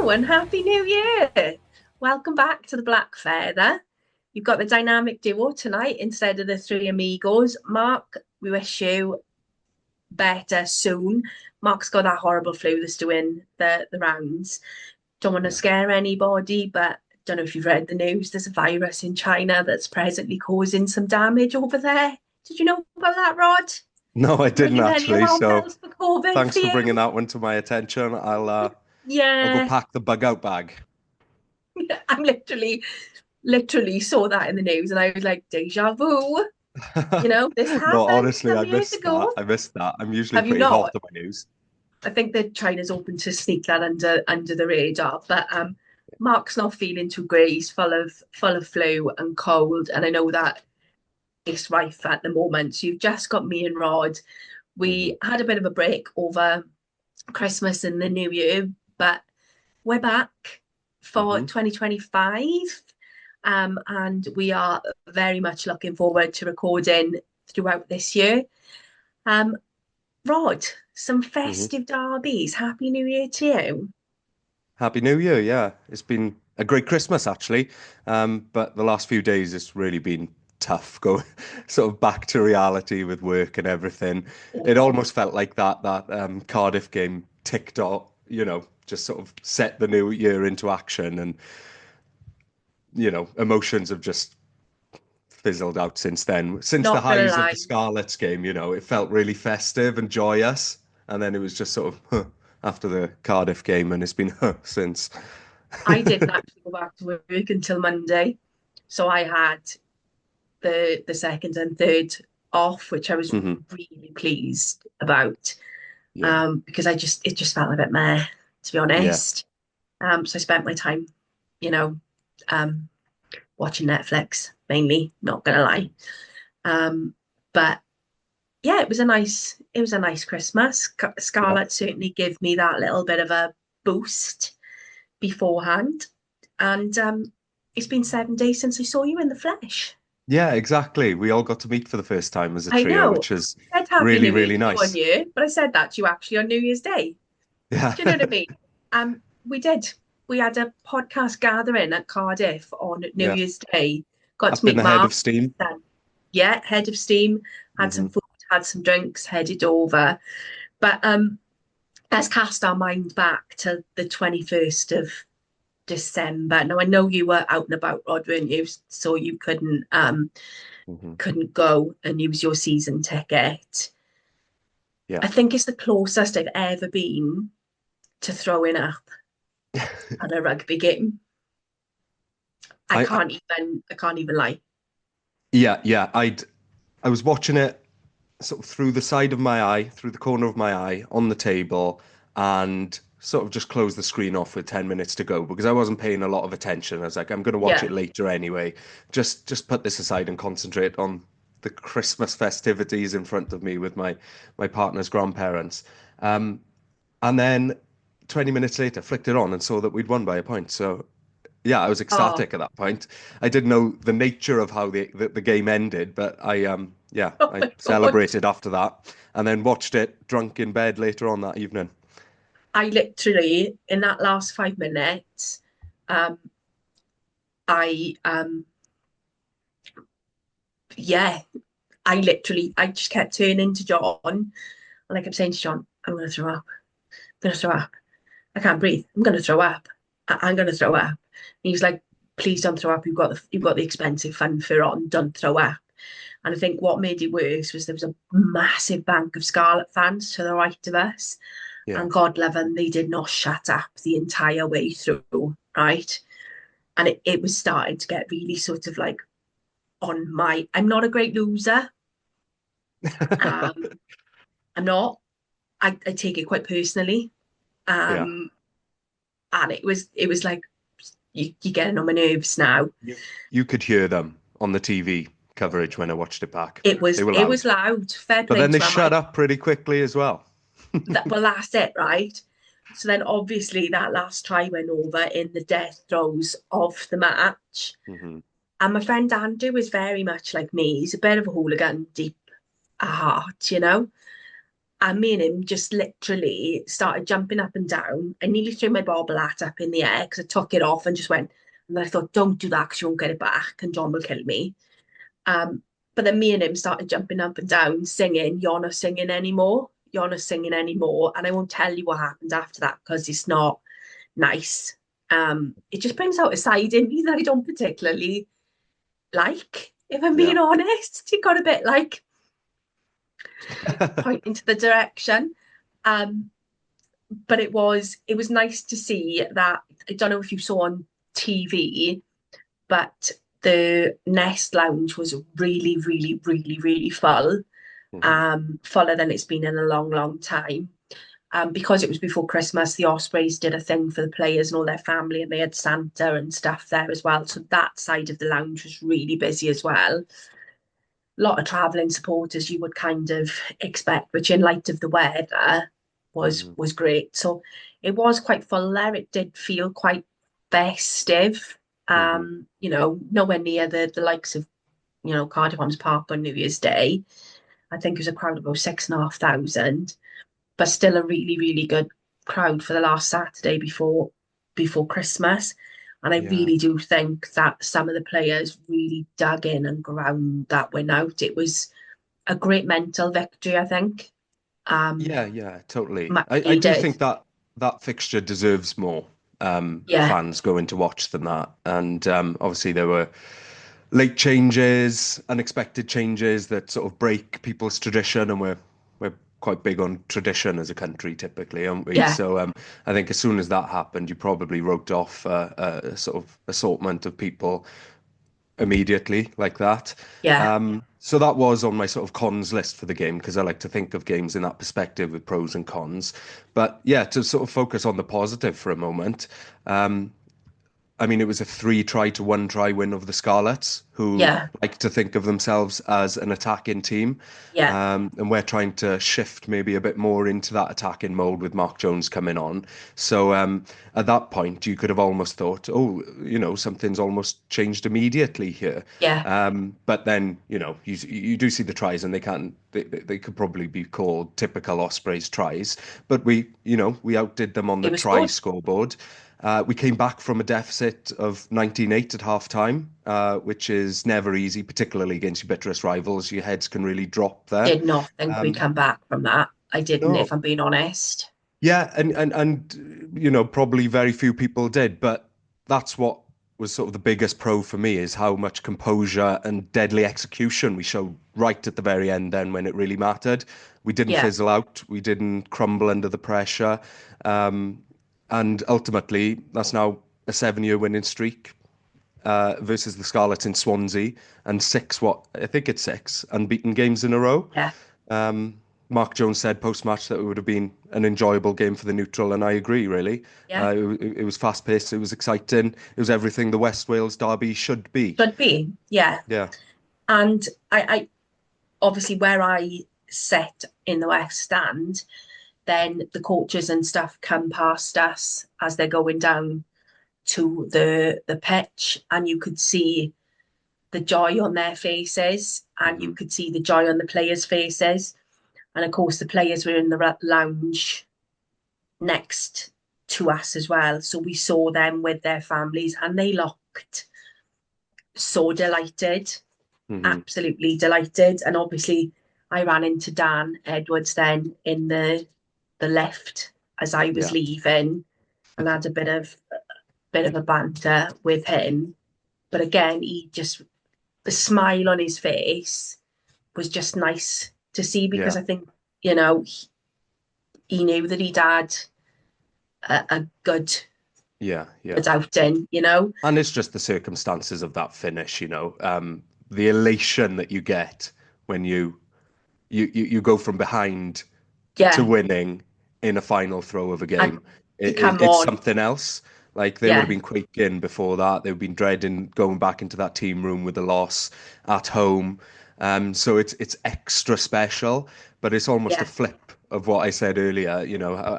And Happy New Year. Welcome back to the Black Feather. You've got the dynamic duo tonight instead of the three amigos. Mark, we wish you better soon. Mark's got that horrible flu that's doing the rounds. Don't want to Yeah. scare anybody, but don't know if you've read the news. There's a virus in China that's presently causing some damage over there. Did you know about that, Rod? No, I didn't Ringing any actually. alarm So bells for COVID for thanks for bringing you? that one to my attention. I'll go Yeah, pack the bug out bag. I'm literally saw that in the news and I was like, deja vu. This No, happened honestly, some I years missed that. ago. I missed that. I'm usually Have you pretty hot not? to my news. I think that China's open to sneak that under the radar. But Mark's not feeling too great. He's full of flu and cold, and I know that it's rife at the moment. So you've just got me and Rod. Hmm. We had a bit of a break over Christmas and the New Year, but we're back for Hmm. 2025. And we are very much looking forward to recording throughout this year. Um, Rod, some Hmm. festive derbies. Happy New Year to you. Happy New Year. Yeah, it's been a great Christmas actually. But the last few days it's really been tough going sort of back to reality with work and everything. It Oh, almost felt like that Cardiff game ticked off, just sort of set the new year into action and emotions have just fizzled out since then. Since the not gonna highs of lie, the Scarlets game, it felt really festive and joyous. And then it was just sort of after the Cardiff game, and it's been since. I didn't actually go back to work until Monday. So I had the second and third off, which I was Hmm. really pleased about. Yeah, Because it just felt a bit meh, to be yeah. honest. So I spent my time, you know, um, watching Netflix mainly, not gonna lie. Um, but yeah, it was a nice Christmas. Yeah. Scarlett certainly gave me that little bit of a boost beforehand. And it's been 7 days since I saw you in the flesh. Yeah, exactly. We all got to meet for the first time as a I trio, know. which is I said Happy really, New Year really to you on nice. you, but I said that to you actually on New Year's Day. Yeah. Do you know what I mean? We did. We had a podcast gathering at Cardiff on New Yeah. Year's Day. Got to Up in meet the head Mark. of steam. Yeah, head of steam. Had some Hmm. food, had some drinks, headed over. But let's cast our mind back to the 21st of December. Now I know you were out and about, Rod, weren't you? So you Hmm. couldn't go and use your season ticket. Yeah. I think it's the closest I've ever been to throwing up at a rugby game. I I, I can't even lie. yeah. I was watching it sort of through the side of my eye, through the corner of my eye on the table, and sort of just closed the screen off with 10 minutes to go because I wasn't paying a lot of attention. I was like, I'm going to watch it Yeah. later anyway. Just put this aside and concentrate on the Christmas festivities in front of me with my partner's grandparents. Um, and then 20 minutes later, flicked it on and saw that we'd won by a point. So yeah, I was Oh, ecstatic at that point. I didn't know the nature of how the game ended, but oh I my God. celebrated after that and then watched it drunk in bed later on that evening. I literally, in that last 5 minutes, um, I yeah, I just kept turning to John and I kept saying to John, I'm gonna throw up. I'm gonna throw up. I can't breathe. I'm gonna throw up. I'm gonna throw up. And he was like, please don't throw up. You've got the expensive funfair on. Don't throw up. And I think what made it worse was there was a massive bank of Scarlet fans to the right of us. Yeah. And God love them, they did not shut up the entire way through, right? And it was starting to get really sort of like I'm not a great loser. Um, I'm not. I take it quite personally. Yeah. Um, and it was like you're getting on my nerves now. You could hear them on the TV coverage when I watched it back. It They was were it was loud. loud. Fair But play then to they them. shut up pretty quickly as well. Well, that's it, right? So then obviously that last try went over in the death throes of the match. Hmm. And my friend Andrew is very much like me. He's a bit of a hooligan, deep at heart, you know. And me and him just literally started jumping up and down. I nearly threw my bobble hat up in the air because I took it off and just went. And then I thought, don't do that because you won't get it back and John will kill me. Um, but then me and him started jumping up and down, singing, You're not singing anymore. You're not singing anymore. And I won't tell you what happened after that because it's not nice. It just brings out a side in me that I don't particularly like, if I'm Yeah. being honest. It got a bit like pointing to the direction. Um, but it was nice to see that. I don't know if you saw on TV, but the Nest Lounge was really, really, really, really full, Hmm. fuller than it's been in a long, long time. Because it was before Christmas, the Ospreys did a thing for the players and all their family, and they had Santa and stuff there as well. So that side of the lounge was really busy as well. A lot of travelling supporters you would kind of expect, which in light of the weather was Hmm. was great. So it was quite full there. It did feel quite festive. Hmm. Nowhere near the likes of, Cardiff Arms Park on New Year's Day. I think it was a crowd of about 6,500, but still a really, really good crowd for the last Saturday before Christmas. And I Yeah. really do think that some of the players really dug in and ground that win out. It was a great mental victory, I think. Yeah, yeah, totally. Much I do needed. think that that fixture deserves more Yeah, fans going to watch than that. And obviously there were late changes, unexpected changes that sort of break people's tradition, and we're quite big on tradition as a country typically, aren't we? yeah, So I think as soon as that happened, you probably wrote off a sort of assortment of people immediately like that. yeah, So that was on my sort of cons list for the game because I like to think of games in that perspective with pros and cons. But yeah, to sort of focus on the positive for a moment, I mean, it was a three try to one try win of the Scarlets, who yeah, like to think of themselves as an attacking team. yeah, And we're trying to shift maybe a bit more into that attacking mode with Mark Jones coming on. So at that point, you could have almost thought, oh, something's almost changed immediately here. yeah. But then, you do see the tries, and they could probably be called typical Ospreys tries. But we outdid them on the It was try good. scoreboard. We came back from a deficit of 19-8 at half time, which is never easy, particularly against your bitterest rivals. Your heads can really drop there. Did not think we'd come back from that. I didn't, No. if I'm being honest. Yeah, and probably very few people did, but that's what was sort of the biggest pro for me is how much composure and deadly execution we showed right at the very end then when it really mattered. We didn't Yeah, fizzle out, we didn't crumble under the pressure. Um, and ultimately, that's now a 7-year winning streak versus the Scarlets in Swansea, and I think it's six unbeaten games in a row. yeah, Mark Jones said post-match that it would have been an enjoyable game for the neutral, and I agree, really. yeah. It was fast-paced, it was exciting, it was everything the West Wales derby should be. Should be. Yeah. Yeah. And I obviously where I sit in the West Stand, then the coaches and stuff come past us as they're going down to the pitch, and you could see the joy on their faces, and you Hmm. could see the joy on the players' faces. And of course, the players were in the lounge next to us as well, so we saw them with their families, and they looked so delighted, Hmm. absolutely delighted. And obviously, I ran into Dan Edwards then in the lift as I was Yeah. leaving, and had a bit of a banter with him. But again, the smile on his face was just nice to see because Yeah. I think he knew that he'd had a Yeah. Yeah. good outing. And it's just the circumstances of that finish, the elation that you get when you go from behind to Yeah, winning in a final throw of a and game. he come It's on. something else. Like they would have Yeah, been quaking before that. They've been dreading going back into that team room with a loss at home. So it's extra special, but it's almost a yeah, flip of what I said earlier,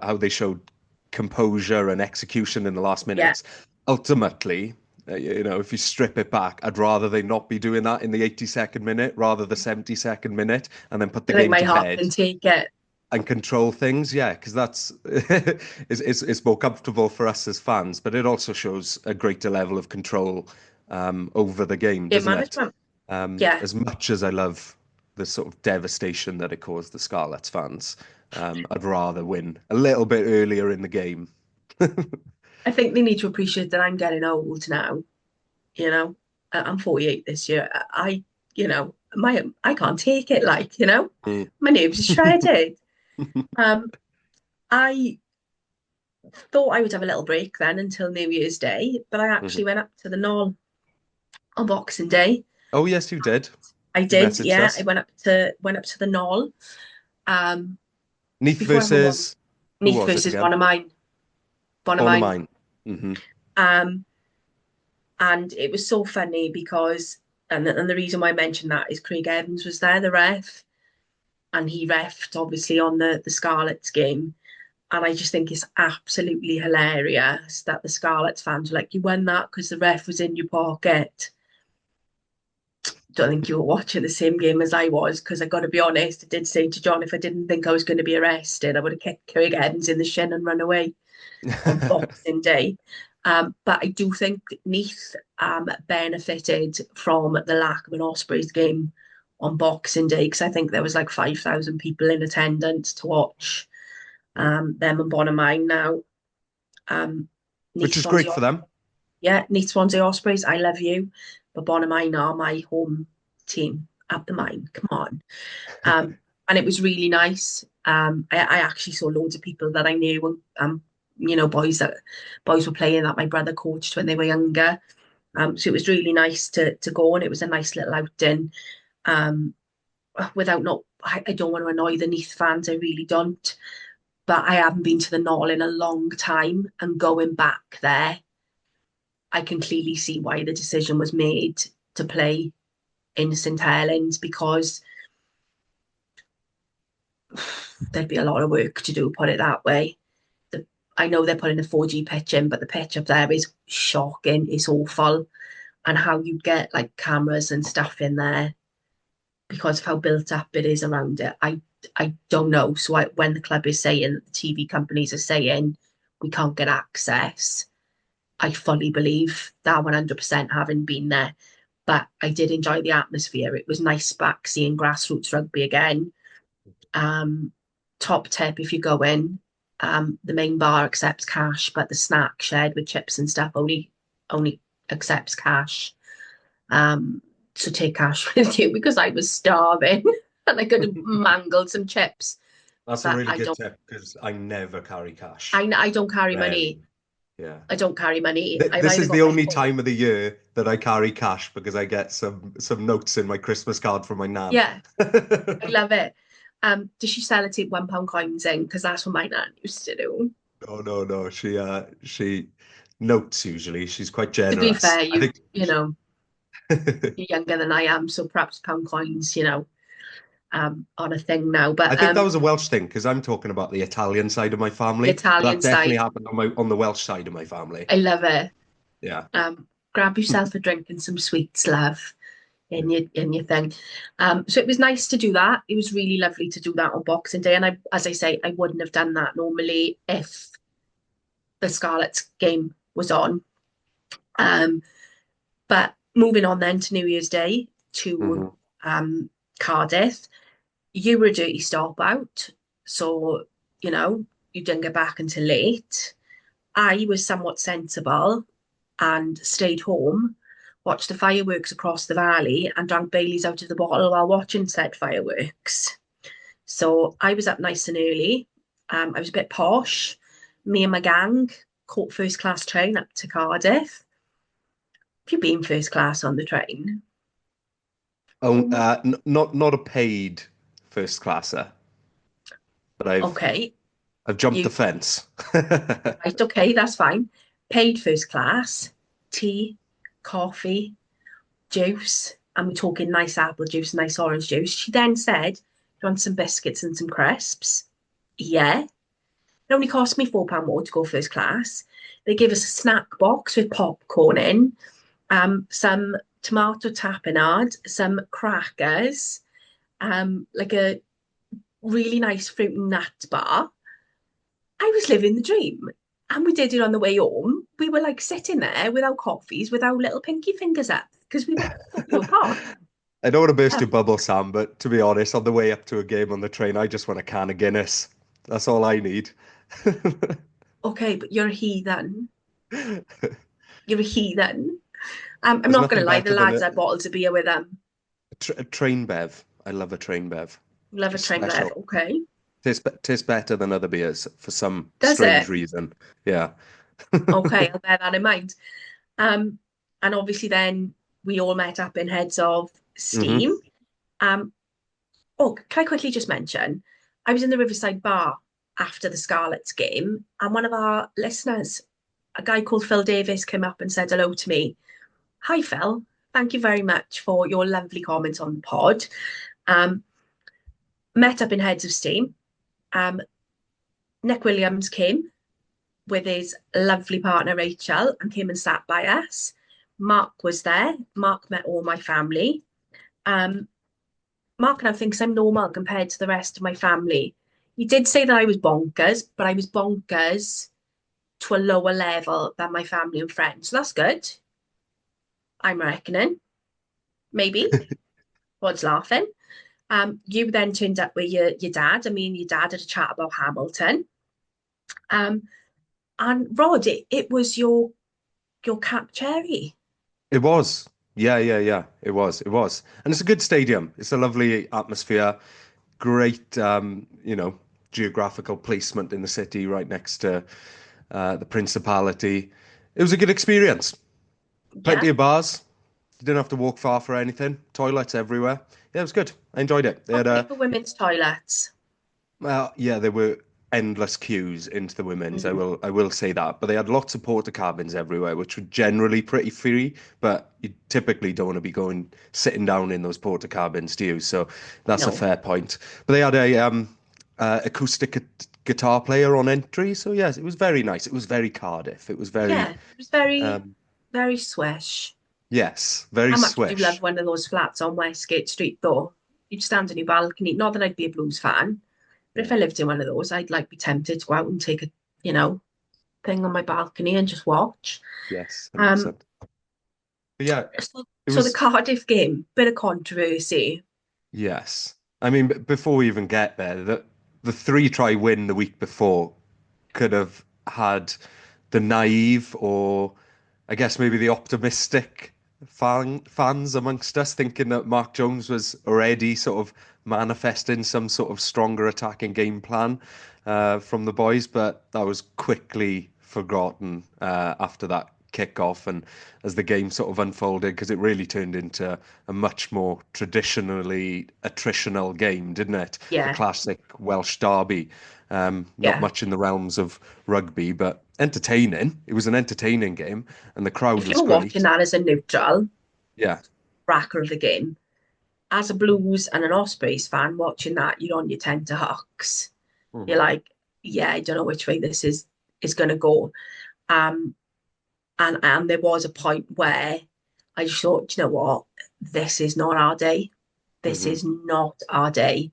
how they showed composure and execution in the last yeah. minutes. Ultimately, if you strip it back, I'd rather they not be doing that in the 82nd minute, rather the 72nd minute, and then put the I think game my to heart bed. can take it. and control things. Yeah, because that's it's more comfortable for us as fans, but it also shows a greater level of control over the game, Game doesn't it? management. Yeah, As much as I love the sort of devastation that it caused the Scarlets fans, I'd rather win a little bit earlier in the game. I think they need to appreciate that I'm getting old now. You know, I'm 48 this year. I can't take it. Mm. My nerves are shredded. Um, I thought I would have a little break then until New Year's Day, but I actually Mhm. went up to the Knoll on Boxing Day. Oh, yes, you did. I You did, messaged yeah. I us. went up to the Knoll. Um, Neath before I move on, versus, who Neath was it versus again? Bonamine. Bonamine. Bonamine. Hmm. Um, and it was so funny because, and the reason why I mentioned that is Craig Evans was there, the ref, and he refed obviously on the Scarlets game. And I just think it's absolutely hilarious that the Scarlets fans were like, you won that because the ref was in your pocket. Don't think you were watching the same game as I was, because I got to be honest, I did say to John, if I didn't think I was going to be arrested, I would have kicked Craig Evans in the shin and run away on Boxing Day. But I do think Neath benefited from the lack of an Ospreys game on Boxing Day, because I think there was like 5,000 people in attendance to watch them and Bonamine now. Um, Which Neath is great Swansea, for them. yeah, Neath Swansea Ospreys, I love you, but Bonamine are my home team at the mine. Come on. And it was really nice. I actually saw loads of people that I knew, boys were playing that my brother coached when they were younger. So it was really nice to go, and it was a nice little outing. Um, without not, I don't want to annoy the Neath fans, I really don't. But I haven't been to the Knoll in a long time, and going back there, I can clearly see why the decision was made to play in St Helens, because there'd be a lot of work to do, put it that way. The, I know they're putting a 4G pitch in, but the pitch up there is shocking. It's awful. And how you get like cameras and stuff in there because of how built up it is around it, I don't know. So when the club is saying, the TV companies are saying we can't get access, I fully believe that 100%, having been there. But I did enjoy the atmosphere. It was nice back seeing grassroots rugby again. Um, Top tip if you go in, the main bar accepts cash, but the snack shed with chips and stuff only accepts cash. Um, so take cash with you, because I was starving and I could have mangled some chips, That's a but really good tip because I never carry cash. I don't carry money. Rarely. Yeah. I don't carry money. I've This either is the got my only phone. time of the year that I carry cash because I get some notes in my Christmas card from my nan. Yeah, I love it. Does she sellotape £1 coins in? Because that's what my nan used to do. No, no, no. She notes usually. She's quite To be generous. fair, I think you're younger than I am, so perhaps pound coins, on a thing now. I But think that was a Welsh thing because I'm talking about the Italian side of my the family, but Italian that definitely side, happened on my on the Welsh side of my family. I love it. Yeah. Grab yourself a drink and some sweets, love, Yeah. in your thing. So it was nice to do that. It was really lovely to do that on Boxing Day, and as I say, I wouldn't have done that normally if the Scarlets game was on. Um, but moving on then to New Year's Day to Hmm. um, Cardiff. You were a dirty stop out, so you didn't get back until late. I was somewhat sensible and stayed home, watched the fireworks across the valley, and drank Baileys out of the bottle while watching said fireworks. So I was up nice and early. I was a bit posh. Me and my gang caught first class train up to Cardiff. Have you been first class on the train? Oh, not a paid first classer, but Okay, I've jumped the you fence. right, okay, that's fine. Paid first class, tea, coffee, juice, and we're talking nice apple juice, nice orange juice. She then said, "Do you want some biscuits and some crisps?" Yeah. It only cost me £4 more to go first class. They gave us a snack box with popcorn in, some tomato tapenade, some crackers, like a really nice fruit and nut bar. I was living the dream. And we did it on the way home. We were like sitting there with our coffees, with our little pinky fingers up, because we thought we were posh. I don't want to burst your Um, bubble, Sam, but to be honest, on the way up to a game on the train, I just want a can of Guinness. That's all I need. okay, but you're a heathen. You're a heathen. I'm There's not going nothing to lie, the better than lads had bottles of beer with them. a train bev. I love a train bev. Love a Just train bev. special. Okay. Tastes better than other beers for some Does strange it? reason. Yeah. Okay, I'll bear that in mind. Um, and obviously then we all met up in Heads of hmm Steam. Um, oh, can I quickly just mention, I was in the Riverside bar after the Scarlets game, and one of our listeners, a guy called Phil Davis, came up and said hello to me. Hi, Phil. Thank you very much for your lovely comments on the pod. Um, Met up in Heads of Steam. Um, Nick Williams came with his lovely partner Rachel and came and sat by us. Mark was there. Mark met all my family. Um, Mark now thinks I'm normal compared to the rest of my family. He did say that I was bonkers, but I was bonkers to a lower level than my family and friends. So that's good. I'm reckoning. Maybe. Rod's laughing. You then turned up with your dad. I mean, your dad had a chat about Hamilton. Um, and Rod, it was your cap cherry. It was. Yeah. It was. It was. And it's a good stadium. It's a lovely atmosphere. Great, geographical placement in the city right next to the Principality. It was a good experience. Yeah. Plenty of bars. You didn't have to walk far for anything. Toilets everywhere. Yeah, it was good. I enjoyed it. They had Okay a for women's toilets. Well, yeah, there were endless queues into the women's. I Mm, will say that. But they had lots of porta cabins everywhere, which were generally pretty free. But you typically don't want to be going sitting down in those porta cabins, do you? So that's a no. fair point. But they had a acoustic guitar player on entry. So yes, it was very nice. It was very Cardiff. It was Yeah, very it was very, um, very swish. yes, very How much would you love swish. one of those flats on Westgate Street, though? You'd stand on your balcony. Not that I'd be a blues fan, but if Yeah. I lived in one of those, I'd like be tempted to go out and take a, you know, thing on my balcony and just watch. Yes, Um, 100%. But yeah, so, it so the was. Cardiff game, bit of controversy. Yes. I mean, before we even get there, the three-try win the week before could have had the naive or I guess maybe the optimistic fans amongst us thinking that Mark Jones was already sort of manifesting some sort of stronger attacking game plan from the boys, but that was quickly forgotten after that kick-off and as the game sort of unfolded because it really turned into a much more traditionally attritional game, didn't it? A Yeah, classic Welsh derby. Not yeah. much in the realms of rugby, but entertaining. It was an entertaining game, and the crowd If was you're watching great. that as a neutral Yeah. backer of the game, as a Blues and an Ospreys fan watching that, you're on your tenterhooks. You're Mhm. like, yeah, I don't know which way this is going to go. Um, and there was a point where I just thought, you know what, this is not our day. This hmm is not our day.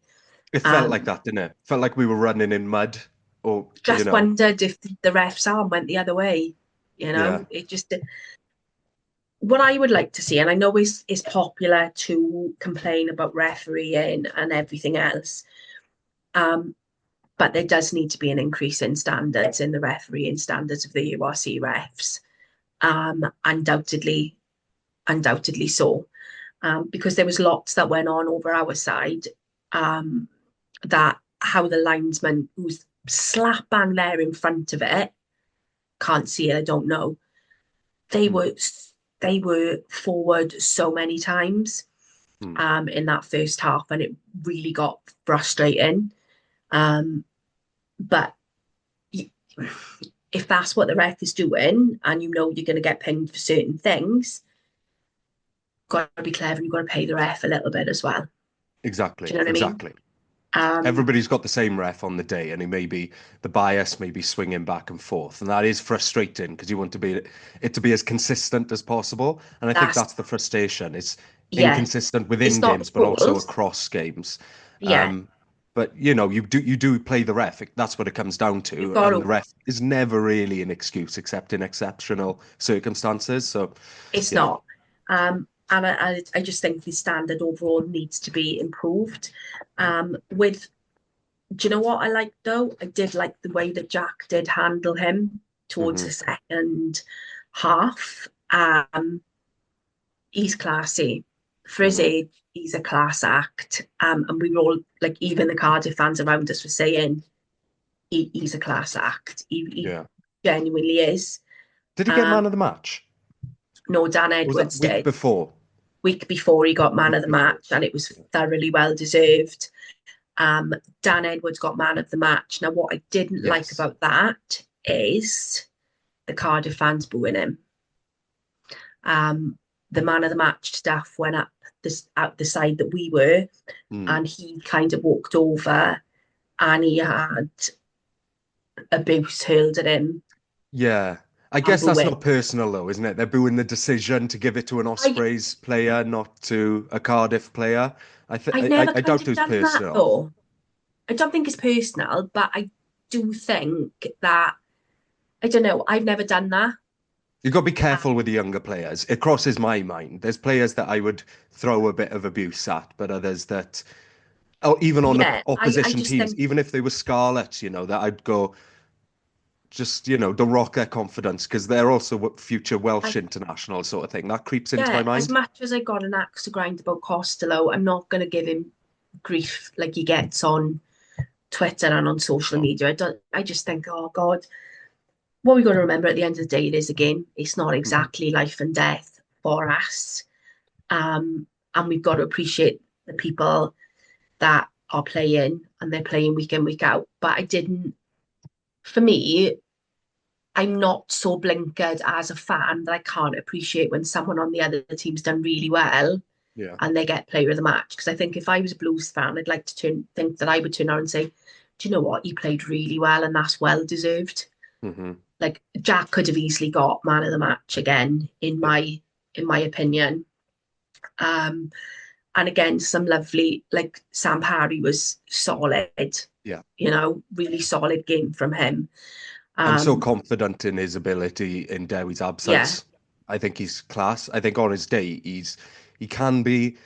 It felt like Um, that, didn't it? Felt like we were running in mud, or just wondered if the ref's arm went the other way. You yeah. know, it just what I would like to see, and I know is popular to complain about refereeing and everything else. Um, but there does need to be an increase in standards in the refereeing standards of the URC refs. Undoubtedly, undoubtedly so, because there was lots that went on over our side. Um, that how the linesman who's slap bang there in front of it can't see it. I don't know. They Mm, were they were forward so many times mm. in that first half, and it really got frustrating. Um, but if that's what the ref is doing and you know you're going to get pinged for certain things, got to be clever and you've got to pay the ref a little bit as well. Do Exactly, you know what I mean? exactly. Um, Everybody's got the same ref on the day, and it may be the bias may be swinging back and forth, and that is frustrating because you want to be it to be as consistent as possible. And I think that's, that's the frustration. It's yeah, inconsistent it's within not games, the but also calls. across games. Yeah, Um, But you do play the ref. That's what it comes down You've to. got And the to. ref is never really an excuse except in exceptional circumstances. So It's yeah. not. And I just think the standard overall needs to be improved. With Do you know what I like though? I did like the way that Jack did handle him towards Hmm. the second half. He's classy. For his Hmm. age, he's a class act. And we were all like, even the Cardiff fans around us were saying he's a class act. He Yeah. genuinely is. Did he get Um, man of the match? no, Dan Or was that Edwards week did. before? Week before he got man of Week the before. match, and it was thoroughly well deserved. Um, Dan Edwards got man of the match. Now, what I didn't like Yes. about that is the Cardiff fans booing him. Um, the man of the match staff went up this out the side that we were, Mm. and he kind of walked over and he had abuse hurled at him Yeah. I and guess that's booing. not personal though, isn't it? They're booing the decision to give it to an I Ospreys player, not to a Cardiff player. I th I've I, never I kind doubt it of was done that personal. though. I don't think it's personal, but I do think that I don't know. I've never done that. You've got to be Uh, careful with the younger players. It crosses my mind. There's players that I would throw a bit of abuse at, but others that, oh, even on yeah, I opposition just teams, think even if they were Scarlet, that I'd go, just, don't rock their confidence because they're also future I Welsh international sort of thing. That creeps into my yeah, as mind. much as I got an axe to grind about Costello, I'm not going to give him grief like he gets on Twitter and on social No. media. I don't. I just think, oh God, what we got to remember at the end of the day, it is again, it's not Mhm. exactly life and death for us, and we've got to appreciate the people that are playing and they're playing week in week out. But I didn't. For me, I'm not so blinkered as a fan that I can't appreciate when someone on the other team's done really well Yeah. and they get player of the match. Because I think if I was a Blues fan, I'd like to think that I would turn around and say, do you know what? He played really well and that's well deserved. Hmm. Like Jack could have easily got man of the match again, Yeah. in my opinion. Um, and again, some lovely like Sam Parry was solid, Yeah. really solid game from him. I'm so Um, confident in his ability in Dewi's yeah, absence. I think he's class. I think on his day, he can be.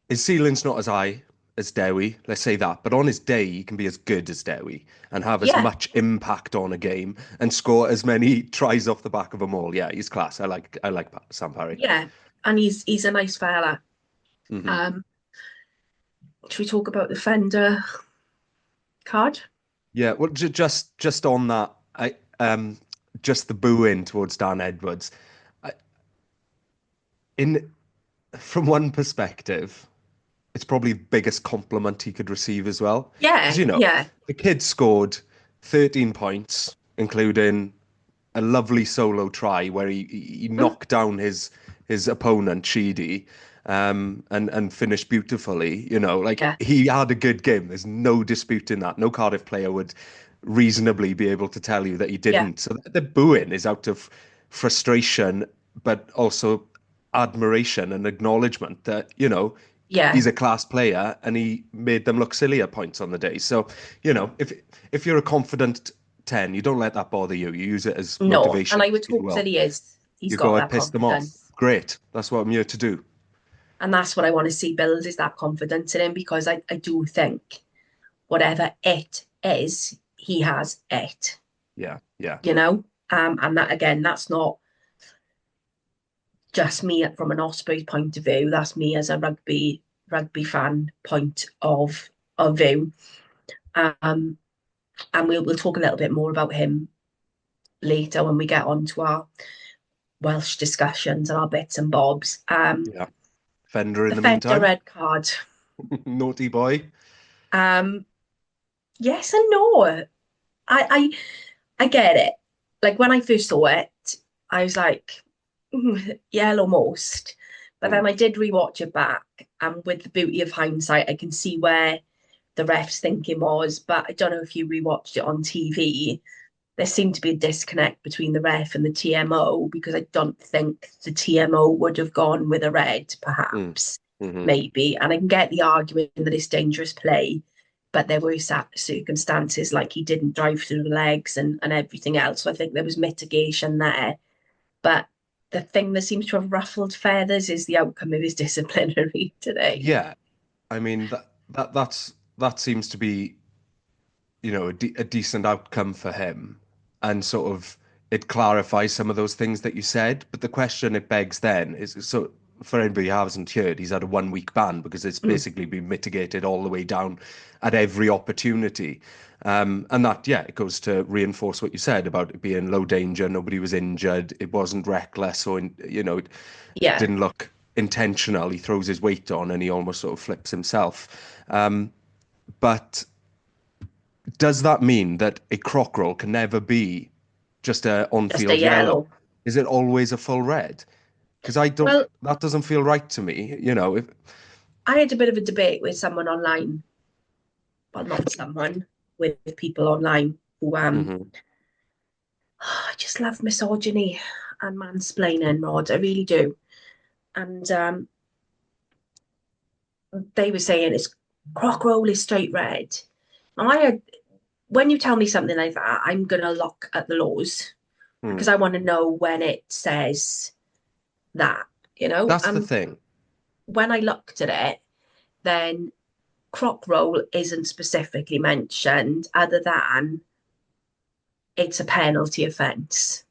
His ceiling's not as high as Dewi, let's say that, but on his day, he can be as good as Dewi and have as yeah, much impact on a game and score as many tries off the back of them all. Yeah, he's class. I like Sam Parry. yeah. And he's a nice fella. Hmm. Um, should we talk about the Fender card? Yeah, well, just on that, just the booing towards Dan Edwards. I, in from one perspective, it's probably the biggest compliment he could receive as well. Because, Yeah, yeah. the kid scored 13 points, including a lovely solo try where he Mm, knocked down his opponent, Sheedy, and finished beautifully. Like yeah, he had a good game. There's no disputing that. No Cardiff player would reasonably be able to tell you that he yeah, didn't. So the booing is out of frustration, but also admiration and acknowledgement that, yeah. he's a class player and he made them look silly at points on the day. So, if you're a confident 10, you don't let that bother you. You use it as No, and motivation I to would say, hope that well, he is. He's you got go, I that pissed them off. confidence. Great. That's what I'm here to do. And that's what I want to see build is that confidence in him because I do think whatever it is, he has it, Yeah. Yeah. And that again, that's not just me from an Ospreys point of view. That's me as a rugby fan point of view. Um, and we'll talk a little bit more about him later when we get on to our Welsh discussions and our bits and bobs. Yeah. Fender in The the Fender meantime. red card. Naughty boy. Um, yes and no. I get it. Like when I first saw it, I was like, yeah, almost. But Mm. then I did rewatch it back, and with the beauty of hindsight, I can see where the ref's thinking was. But I don't know if you rewatched it on TV. There seemed to be a disconnect between the ref and the TMO because I don't think the TMO would have gone with a red, Mm. perhaps, Hmm. maybe. And I can get the argument that it's dangerous play, but there were circumstances like he didn't drive through the legs and everything else. So I think there was mitigation there. But the thing that seems to have ruffled feathers is the outcome of his disciplinary today. Yeah, I mean that seems to be, a decent outcome for him, and sort of it clarifies some of those things that you said. But the question it begs then is, so for anybody who hasn't heard, he's had a 1 week ban because it's Mm, basically been mitigated all the way down at every opportunity. And that, yeah, it goes to reinforce what you said about it being low danger. Nobody was injured. It wasn't reckless, or it yeah, didn't look intentional. He throws his weight on and he almost sort of flips himself. But does that mean that a crock roll can never be just a just a on-field yellow? yellow. Is it always a full red? Because I don't, Well, that doesn't feel right to me. If I had a bit of a debate with someone online, well, not someone, with people online who Mhm. I just love misogyny and mansplaining, Rod. I really do. And they were saying it's crock roll is straight red. And when you tell me something like that, I'm gonna look at the laws Hmm. because I want to know when it says that, you know. That's the And thing. when I looked at it, then crock roll isn't specifically mentioned, other than it's a penalty offence,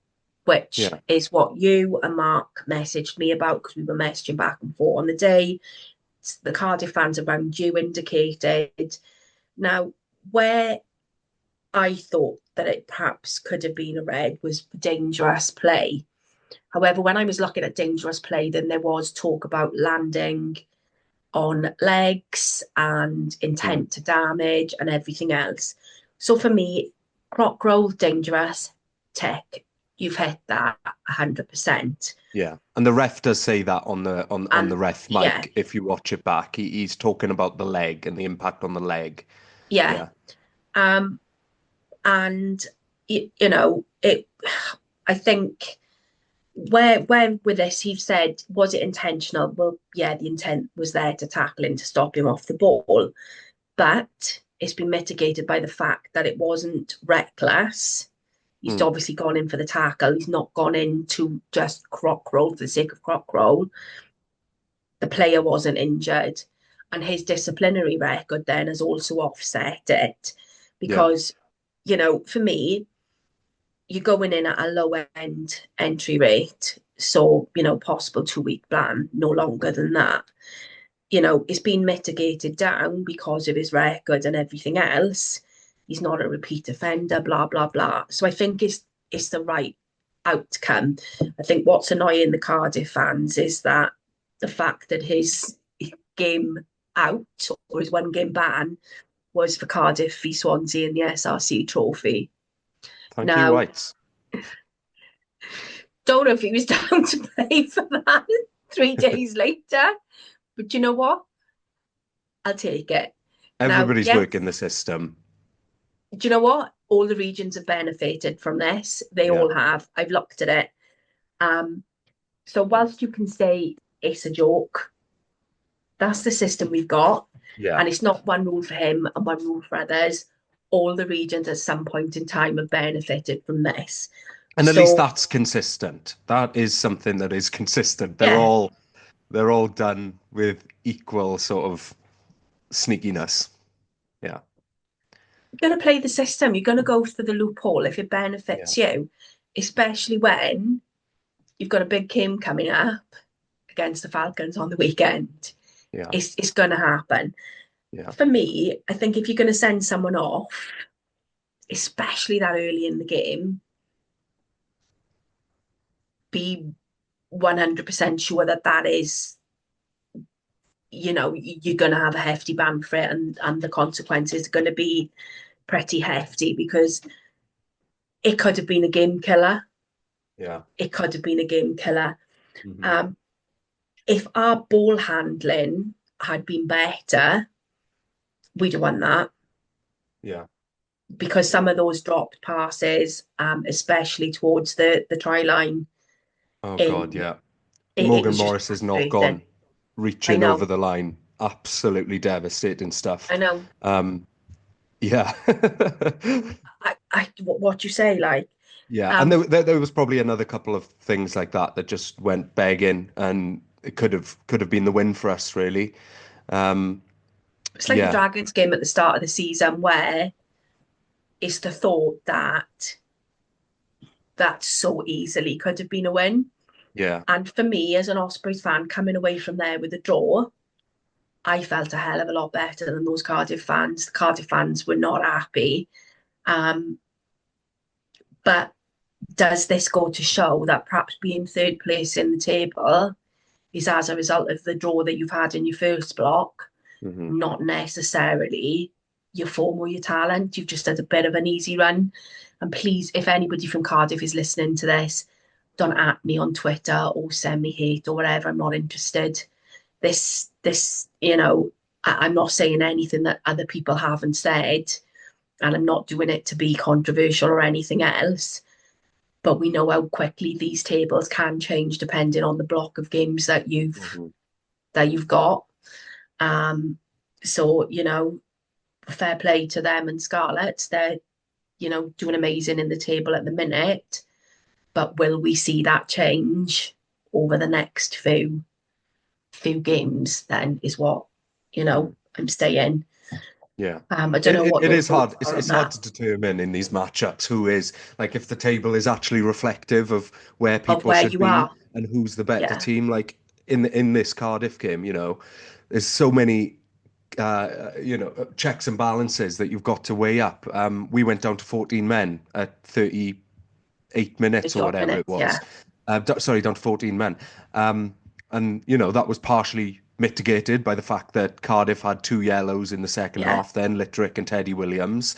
which Yeah. is what you and Mark messaged me about because we were messaging back and forth on the day. The Cardiff fans around you indicated. Now, where I thought that it perhaps could have been a red was for dangerous play. However, when I was looking at dangerous play, then there was talk about landing on legs and Hmm. intent to damage and everything else. So for me, croc roll dangerous, tick. You've hit that 100%. Yeah. And the ref does say that on the And ref yeah, mic. If you watch it back, he's talking about the leg and the impact on the leg. yeah. Yeah. Um, and you know, it I think where with this he said, was it intentional? Well, yeah, the intent was there to tackle him to stop him off the ball, but it's been mitigated by the fact that it wasn't reckless. He's Hmm. obviously gone in for the tackle. He's not gone in to just crock roll for the sake of crock roll. The player wasn't injured. And his disciplinary record then has also offset it. Yeah. Because, for me, you're going in at a low end entry rate. So, possible 2 week ban, no longer than that. It's been mitigated down because of his record and everything else. He's not a repeat offender, blah, blah, blah. So I think it's the right outcome. I think what's annoying the Cardiff fans is that the fact that his game out, or his 1 game ban, was for Cardiff v Swansea in the SRC trophy. Thank you, Now, Whites. don't know if he was down to play for that 3 days later, but you know what? I'll take it. Now, Everybody's yes, working the system. do you know what? All the regions have benefited from this. They Yeah. all have. I've looked at it. Um, so whilst you can say it's a joke, that's the system we've got. Yeah. And it's not one rule for him and one rule for others. All the regions at some point in time have benefited from this. And at least So that's consistent. That is something that is consistent. They're yeah, all they're all done with equal sort of sneakiness. Yeah. you're going to play the system. You're going to go through the loophole if it Yeah. benefits you, especially when you've got a big game coming up against the Falcons on the weekend. Yeah. It's going to happen. Yeah. For me, I think if you're going to send someone off, especially that early in the game, be 100% sure that that is, you're going to have a hefty ban for it, and the consequences are going to be pretty hefty because it could have been a game killer. Yeah. It could have been a game killer. Hmm. Um, if our ball handling had been better, we'd have won that Yeah. because some of those dropped passes, especially towards the try line, Oh God, in yeah. it Morgan was just Morris's knock frustrating. on, I reaching over know, the line. Absolutely devastating stuff. I know. Um, Yeah. What you say, like, Yeah, and um, there was probably another couple of things like that that just went begging, and it could have been the win for us, really. Um, it's like the yeah, Dragons game at the start of the season where it's the thought that that so easily could have been a win. yeah, And for me, as an Ospreys fan, coming away from there with a draw, I felt a hell of a lot better than those Cardiff fans. The Cardiff fans were not happy. Um, but does this go to show that perhaps being third place in the table is as a result of the draw that you've had in your first block? hmm Not necessarily your form or your talent. You've just had a bit of an easy run. And please, if anybody from Cardiff is listening to this, don't at me on Twitter or send me hate or whatever. I'm not interested. This, I'm not saying anything that other people haven't said, and I'm not doing it to be controversial or anything else. But we know how quickly these tables can change depending on the block of games that hmm you've got. Um, so fair play to them and Scarlett. They're doing amazing in the table at the minute. But will we see that change over the next few games? Then is what I'm staying. yeah. I don't know what It your is hard. thoughts are on It's hard that. to determine in these matchups who is like if the table is actually reflective of where Of people where should you be are. and who's the better Yeah, team. Like in this Cardiff game, there's so many checks and balances that you've got to weigh up. We went down to 14 men at 38 minutes 30 or odd whatever it minutes. was. Yeah, Sorry, down to 14 men. And that was partially mitigated by the fact that Cardiff had two yellows in the second yeah. half, then Littrick and Teddy Williams.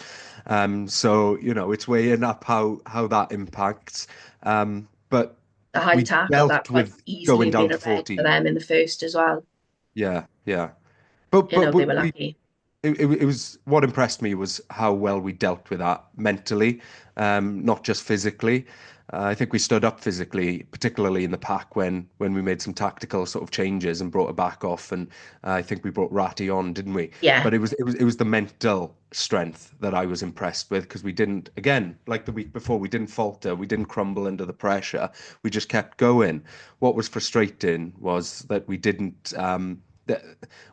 So, it's weighing up how that impacts. But The high we tackle that dealt quite with easily going have down been to a red for 14. them in the first as well. Yeah, yeah. But They were we lucky. it was what impressed me was how well we dealt with that mentally, not just physically. I think we stood up physically, particularly in the pack when we made some tactical sort of changes and brought it back off, and I think we brought Ratty on, didn't we? Yeah, But it was the mental strength that I was impressed with because we didn't, again, like the week before, we didn't falter, we didn't crumble under the pressure, we just kept going. What was frustrating was that we didn't. That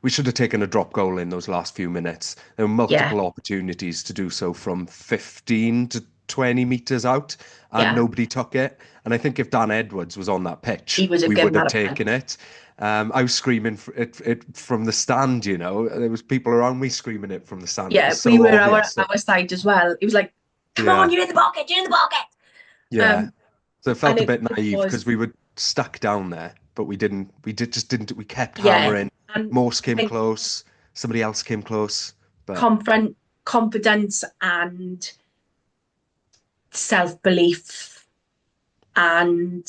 we should have taken a drop goal in those last few minutes. There were yeah, multiple opportunities to do so from 15 to 20 meters out, and yeah. nobody took it. And I think if Dan Edwards was on that pitch, He would have we given would have that a taken punt. it. I was screaming it from the stand, There was people around me screaming it from the stand. It Yeah, was we so were obvious that, our side as well. It was like, come on, yeah, you're in the pocket, you're in the pocket. yeah. Um, So it and felt a bit it naive because was, we were stuck down there, but just didn't, we kept yeah. hammering. And Morse I came think close, somebody else came close, but confidence and self belief and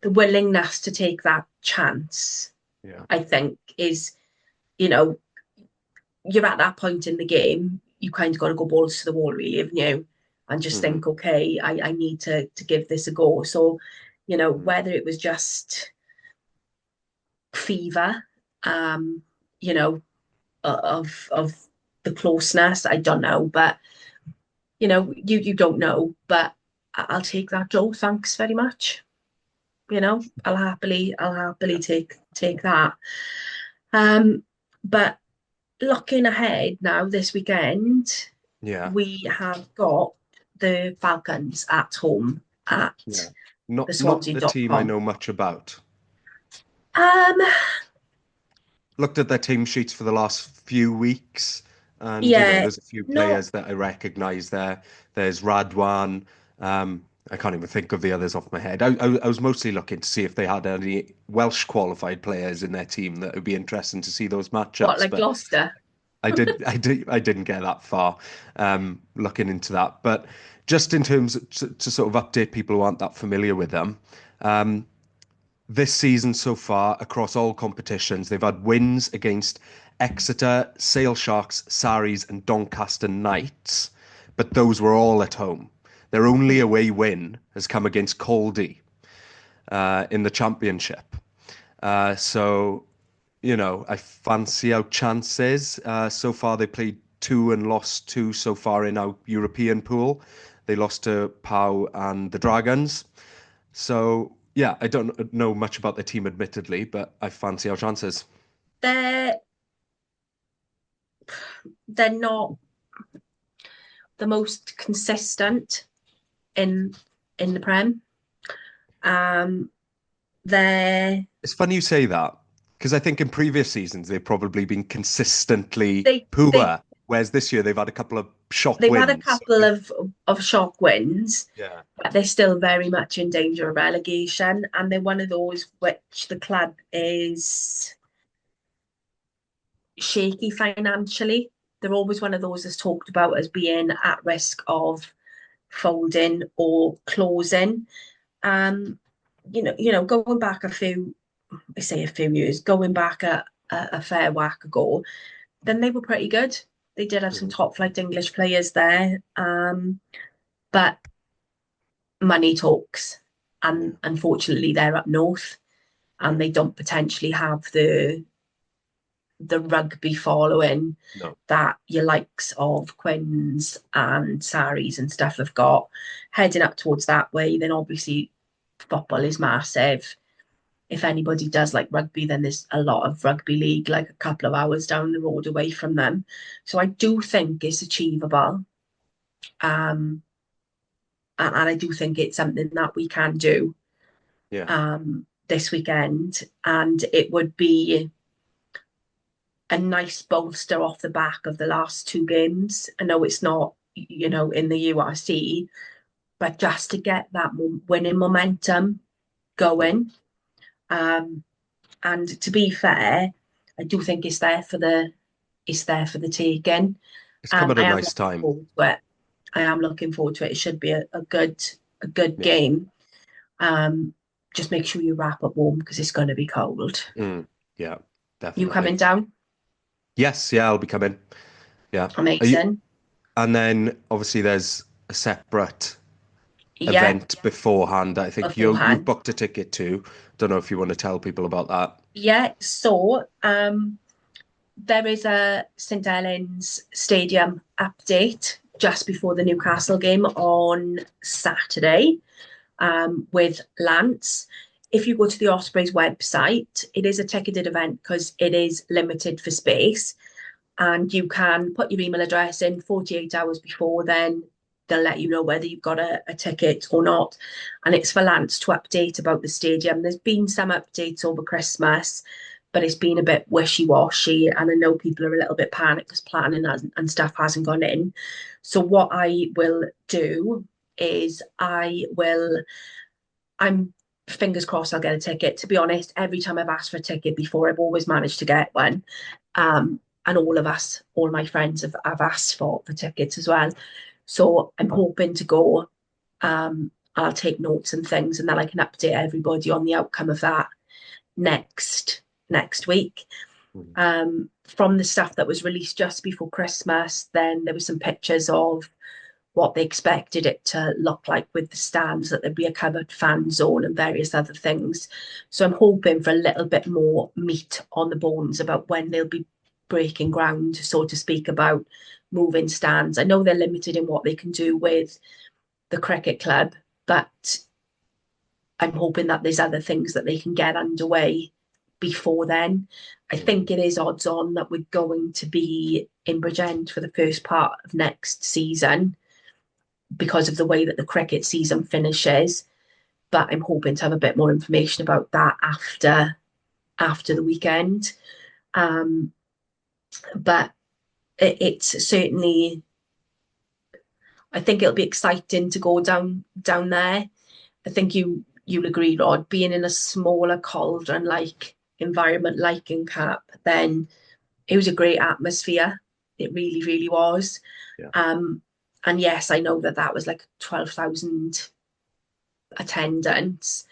the willingness to take that chance, yeah. I think, is, you know, you're at that point in the game, you kind of got to go balls to the wall, really, haven't you? And just hmm think, okay, I need to give this a go. So, whether it was just fever, um, you know, of the closeness, I don't know, but you don't know, but I'll take that draw. Thanks very much. I'll happily Yeah. take that. Um, but looking ahead now this weekend, Yeah. we have got the Falcons at home Yeah. at the Not a team I Swansea.com. know much about. Um, Looked at their team sheets for the last few weeks, and yeah, there's a few not players that I recognize there. There's Radwan. I can't even think of the others off my head. I was mostly looking to see if they had any Welsh qualified players in their team that would be interesting to see those what matchups, like but Gloucester. I didn't get that far looking into that. But just in terms to sort of update people who aren't that familiar with them, this season so far across all competitions, they've had wins against Exeter, Sale Sharks, Saris, and Doncaster Knights, but those were all at home. Their only away win has come against Caldy in the championship. So I fancy our chances. So far, they played two and lost two so far in our European pool. They lost to Pau and the Dragons. So yeah, I don't know much about the team, admittedly, but I fancy our chances. They're they're not the most consistent in the Prem. Um, they It's funny you say that because I think in previous seasons they've probably been consistently they they poor, whereas this year they've had a couple of shock they've had a wins. I couple think, of shock wins, yeah, but they're still very much in danger of relegation, and they're one of those which the club is shaky financially. They're always one of those that's talked about as being at risk of folding or closing. Um, going back I say a few years, going back a fair whack ago, then they were pretty good. They did have some mhm, top flight English players there, but money talks, and yeah, unfortunately, they're up north, and they don't potentially have the rugby following no, that your likes of Quins and Saris and stuff have got. Heading up towards that way, then obviously football is massive. If anybody does like rugby, then there's a lot of rugby league, like a couple of hours down the road away from them. So I do think it's achievable. Um, and I do think it's something that we can do yeah, this weekend. And it would be a nice bolster off the back of the last two games. I know it's not, in the URC, but just to get that winning momentum mhm. going. Um, and to be fair, I do think it's there for the taking. It's come at I a am nice looking time. forward to it. I am looking forward to it. It should be a good Yeah, game. Um, just make sure you wrap up warm because it's going to be cold. mm, yeah, You coming definitely. down? Yes, yeah, I'll be coming. Yeah, are you? Amazing. And then obviously there's a separate Yeah, event beforehand. I think you've beforehand. booked a ticket too. Don't know if you want to tell people about that. Yeah, so there is a St Helens Stadium update just before the Newcastle game on Saturday, with Lance. If you go to the Ospreys website, it is a ticketed event because it is limited for space, and you can put your email address in 48 hours before then. They'll let you know whether you've got a ticket or not. And it's for Lance to update about the stadium. There's been some updates over Christmas, but it's been a bit wishy-washy. And I know people are a little bit panicked because planning and stuff hasn't gone in. So what I will do is I'm fingers crossed I'll get a ticket. To be honest, every time I've asked for a ticket before, I've always managed to get one. And all my friends have asked for tickets as well. So I'm hoping to go. I'll take notes and things, and then I can update everybody on the outcome of that next next week. Mhm. From the stuff that was released just before Christmas, then there were some pictures of what they expected it to look like with the stands, that there'd be a covered fan zone and various other things. So I'm hoping for a little bit more meat on the bones about when they'll be breaking ground, so to speak, about moving stands. I know they're limited in what they can do with the cricket club, but I'm hoping that there's other things that they can get underway before then. I Mhm. think it is odds on that we're going to be in Bridgend for the first part of next season because of the way that the cricket season finishes. But I'm hoping to have a bit more information about that after the weekend. Um, but it's certainly, I think it'll be exciting to go down there. I think you'll agree, Rod, being in a smaller cauldron like environment like in Cap, then it was a great atmosphere. It really, really was. Yeah. Um, and yes, I know that was like 12,000 attendance.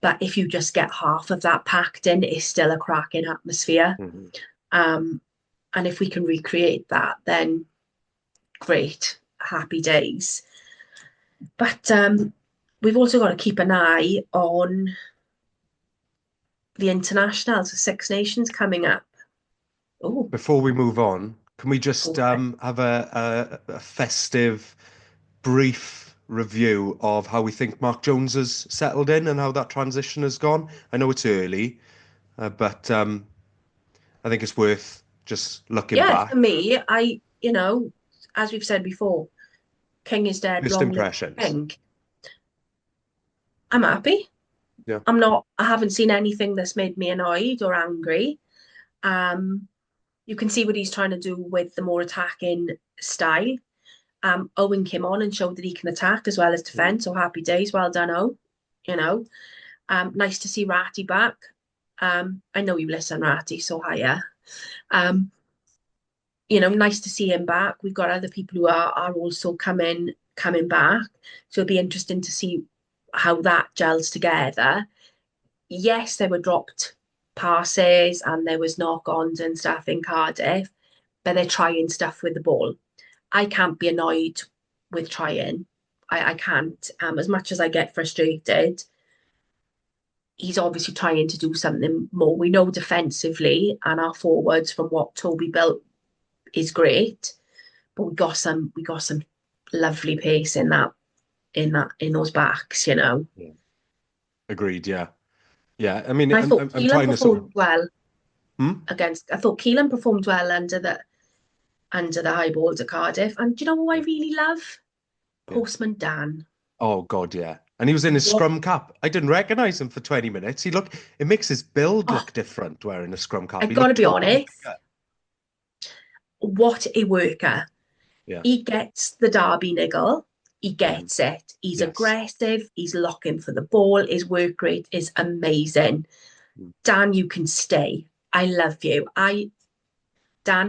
But if you just get half of that packed in, it's still a cracking atmosphere. Mhm. Um, and if we can recreate that, then great, happy days. But we've also got to keep an eye on the internationals, the Six Nations coming up. Oh, Before we move on, Can we just Go for it. have a festive, brief review of how we think Mark Jones has settled in and how that transition has gone? I know it's early, but I think it's worth just looking Yeah, for back. me, as we've said before, King is dead, First long live the impressions. king. I'm happy. Yeah. I haven't seen anything that's made me annoyed or angry. Um, you can see what he's trying to do with the more attacking style. Owen came on and showed that he can attack as well as Mm. defend. So happy days, well done, O. You know, nice to see Ratty back. I know you listen, Ratty, so hiya. Um, nice to see him back. We've got other people who are also coming back. So it'll be interesting to see how that gels together. Yes, there were dropped passes and there was knock-ons and stuff in Cardiff, but they're trying stuff with the ball. I can't be annoyed with trying. I can't. As much as I get frustrated, he's obviously trying to do something more. We know defensively and our forwards from what Toby built is great, but we got some lovely pace in those backs. Yeah. Agreed. Yeah. Yeah. I mean, I thought I'm Keelan trying to sort of. performed well Hmm? I thought Keelan performed well under the high balls at Cardiff. And do you know what I Yeah. really love? Yeah. Postman Dan. Oh God, yeah. And he was in his What scrum cap. I didn't recognize him for 20 minutes. It makes his build oh, look different wearing a scrum I cap. He gotta looked be totally honest, bigger. what a worker. Yeah. He gets the Derby niggle. He Mhm. gets it. He's Yes. aggressive. He's looking for the ball. His work rate is amazing. Mm. Dan, you can stay. I love you.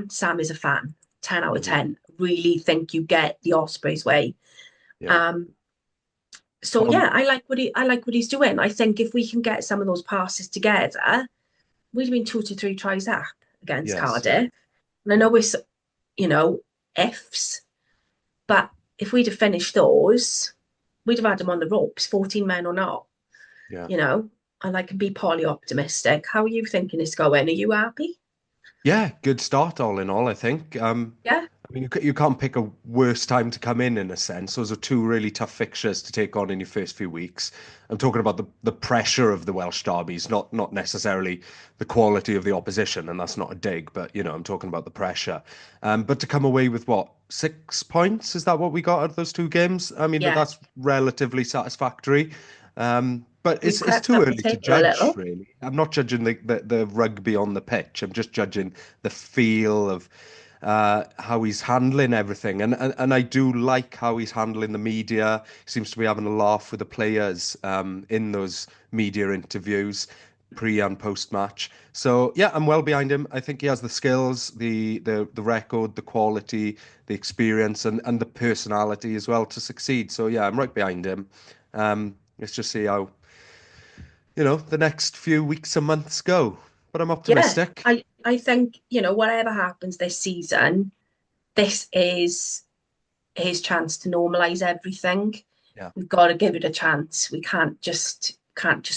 Sam is a fan. 10 out of Mhm. 10. Really think you get the Ospreys way. Yeah. Um, so Um, yeah, I like what he's doing. I think if we can get some of those passes together, we'd have been 2 to 3 tries up against yes. Yeah. Cardiff. And I Yeah. know it's, you know, ifs, but if we'd have finished those, we'd have had them on the ropes, 14 men or not, Yeah. you know. And I can be poly optimistic. How are you thinking it's going? Are you happy? Yeah. Good start, all in all, I think. Yeah, I mean, you can't pick a worse time to come in a sense. Those are two really tough fixtures to take on in your first few weeks. I'm talking about the pressure of the Welsh derbies, not necessarily the quality of the opposition, and that's not a dig, but I'm talking about the pressure. But to come away with what, 6 points? Is that what we got out of those two games? I mean, yeah. that's relatively satisfactory. But We've it's crept too up the early to table a judge, little. really. I'm not judging the rugby on the pitch. I'm just judging the feel of how he's handling everything. And I do like how he's handling the media. He seems to be having a laugh with the players in those media interviews, pre and post match. So yeah, I'm well behind him. I think he has the skills, the record, the quality, the experience, and the personality as well to succeed. So yeah, I'm right behind him. Let's just see how the next few weeks and months go. But I'm Yeah, optimistic. I think, whatever happens this season, this is his chance to normalise everything. Yeah. We've got to give it a chance. We can't just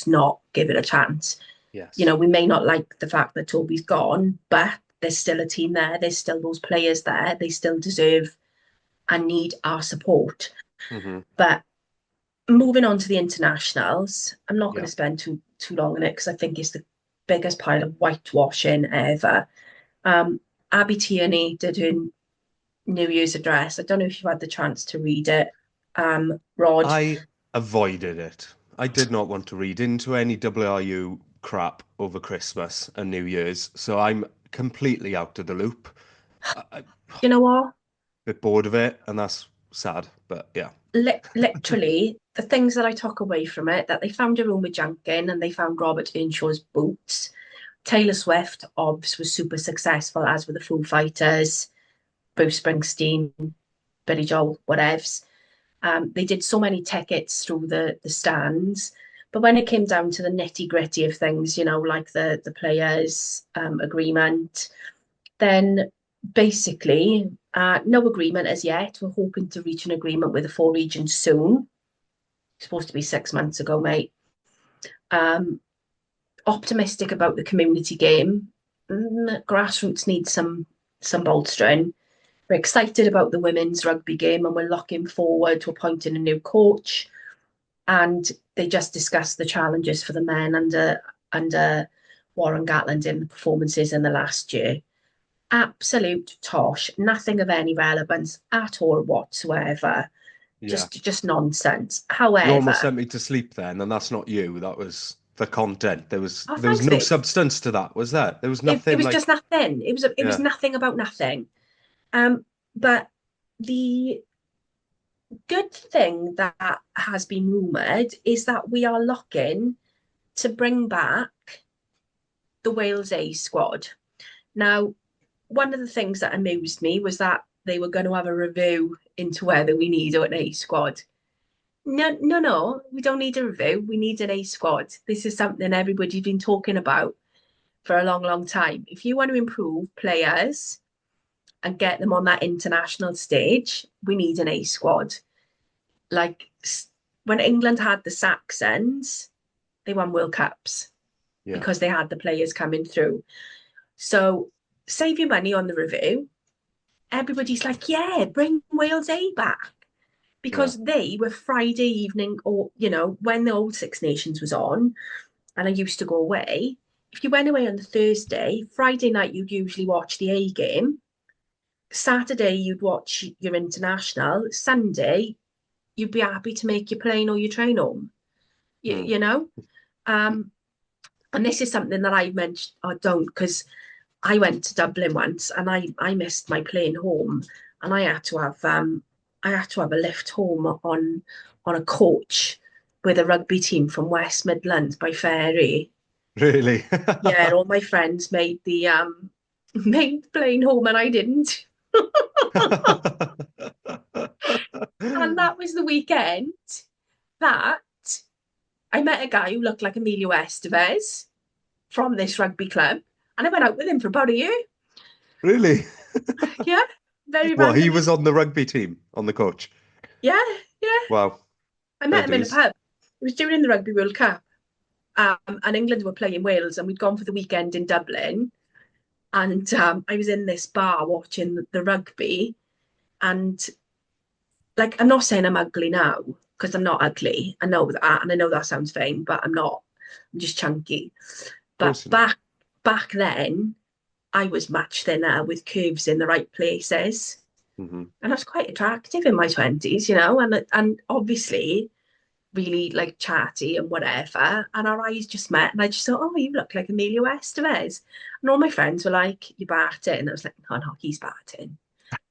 not give it a chance. Yes. We may not like the fact that Toby's gone, but there's still a team there. There's still those players there. They still deserve and need our support. Hmm. But moving on to the internationals, I'm not going Yeah. to spend too long on it because I think it's the biggest pile of whitewashing ever. Um, Abby Tierney did her New Year's address. I don't know if you've had the chance to read it. Rod, I avoided it. I did not want to read into any WRU crap over Christmas and New Year's, so I'm completely out of the loop. I'm a you know what? bit bored of it, and that's sad, but yeah. Literally, the things that I took away from it, that they found a room with Junkin and they found Robert Earnshaw's boots. Taylor Swift, obs, was super successful, as were the Foo Fighters, Bruce Springsteen, Billy Joel, whatevs. They did so many tickets through the stands. But when it came down to the nitty gritty of things, like the players' agreement, then basically, no agreement as yet. We're hoping to reach an agreement with the four regions soon. It's supposed to be 6 months ago, mate. Um, Optimistic about the community game. Grassroots needs some bolstering. We're excited about the women's rugby game and we're looking forward to appointing a new coach. And they just discussed the challenges for the men under Warren Gatland in the performances in the last year. Absolute tosh, nothing of any relevance at all whatsoever. Yeah. Just nonsense. You almost However, sent me to sleep then, and that's not you. That was the content. oh, There was thanks, no babe. substance to that, was there? There was It nothing was like, just nothing. It was yeah, nothing about nothing. But the good thing that has been rumoured is that we are looking to bring back the Wales A squad. Now, one of the things that amused me was that they were going to have a review into whether we need an A squad. No, no, no, we don't need a review. We need an A squad. This is something everybody's been talking about for a long, long time. If you want to improve players and get them on that international stage, we need an A squad. Like when England had the Saxons, they won World Cups yeah, because they had the players coming through. So save your money on the review. Everybody's like, yeah, bring Wales A back yeah. because they were Friday evening, or when the old Six Nations was on, and I used to go away. If you went away on the Thursday, Friday night you'd usually watch the A game. Saturday you'd watch your international. Sunday you'd be happy to make your plane or your train home. You, Hmm. you know, um, and this is something that I mentioned. I don't because I went to Dublin once and I missed my plane home and I had to have a lift home on a coach with a rugby team from West Midlands by ferry. Really? Yeah, all my friends made the made the plane home and I didn't. And that was the weekend that I met a guy who looked like Emilio Estevez from this rugby club and I went out with him for about a year. Really? Yeah, very Well, he randomly. was on the rugby team, on the coach. Yeah, yeah. Wow, I fair met him in a dues. pub. It was during the Rugby World Cup, and England were playing Wales, and we'd gone for the weekend in Dublin. And I was in this bar watching the rugby, and like I'm not saying I'm ugly now because I'm not ugly. I know that, and I know that sounds vain, but I'm not. I'm just chunky. Of But course you're not. back then, I was much thinner with curves in the right places, Hmm. and I was quite attractive in my 20s, and obviously really like chatty and whatever. And our eyes just met, and I just thought, oh, you look like Emilio Estevez. And all my friends were like, you're batting. And I was like, no, no, he's batting.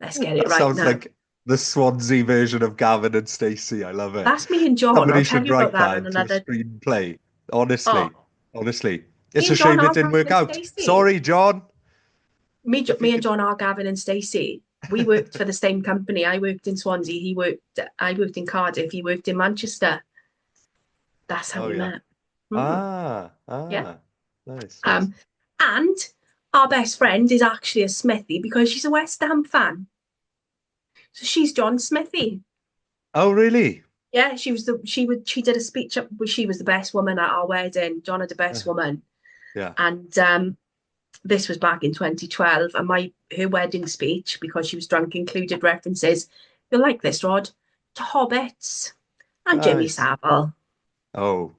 Let's get it That right sounds now. like the Swansea version of Gavin and Stacey. I love it. That's me and John. I'll Somebody tell should you about write that that on into a another. screenplay. Oh, Honestly, honestly. me It's a and John shame it are didn't Gavin work and out. Stacey. Sorry, John. If you Me and could. John are Gavin and Stacey. We worked for the same company. I worked in Swansea. I worked in Cardiff. He worked in Manchester. That's how Oh, we yeah. met. Hmm. Ah, Yeah. ah. Nice, nice. Um, and our best friend is actually a Smithy because she's a West Ham fan. So she's John Smithy. Oh, really? Yeah, she did a speech up. She was the best woman at our wedding. John had the best woman, Yeah. and this was back in 2012. And my her wedding speech, because she was drunk, included references. You'll like this, Rod, to Hobbits and Jimmy Nice. Savile. Oh.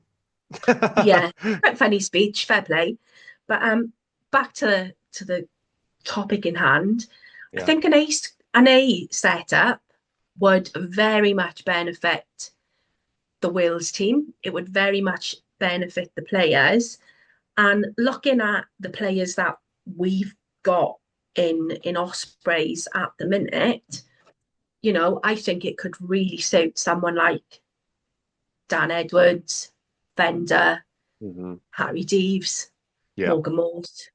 Yeah, quite funny speech, fair play. But back to the topic in hand. I Yeah. think an A setup would very much benefit the Wales team. It would very much benefit the players. And looking at the players that we've got in Ospreys at the minute, I think it could really suit someone like Dan Edwards, Fender, Hmm. Harry Deeves, Yeah. Morgan Morse.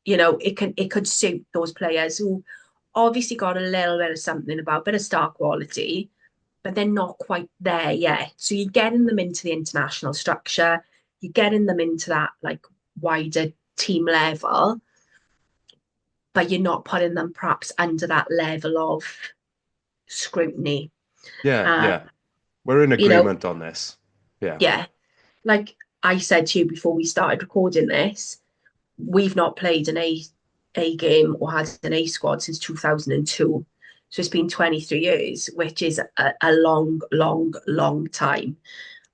It could suit those players who obviously got a little bit of something about bit of star quality, but they're not quite there yet. So you're getting them into the international structure, you're getting them into that like wider team level, but you're not putting them perhaps under that level of scrutiny. Yeah. Um, Yeah. We're in you know, agreement on this. Yeah. yeah, like I said to you before we started recording this, we've not played an A. A game or had an A squad since 2002. So it's been 23 years, which is a long, long, long time.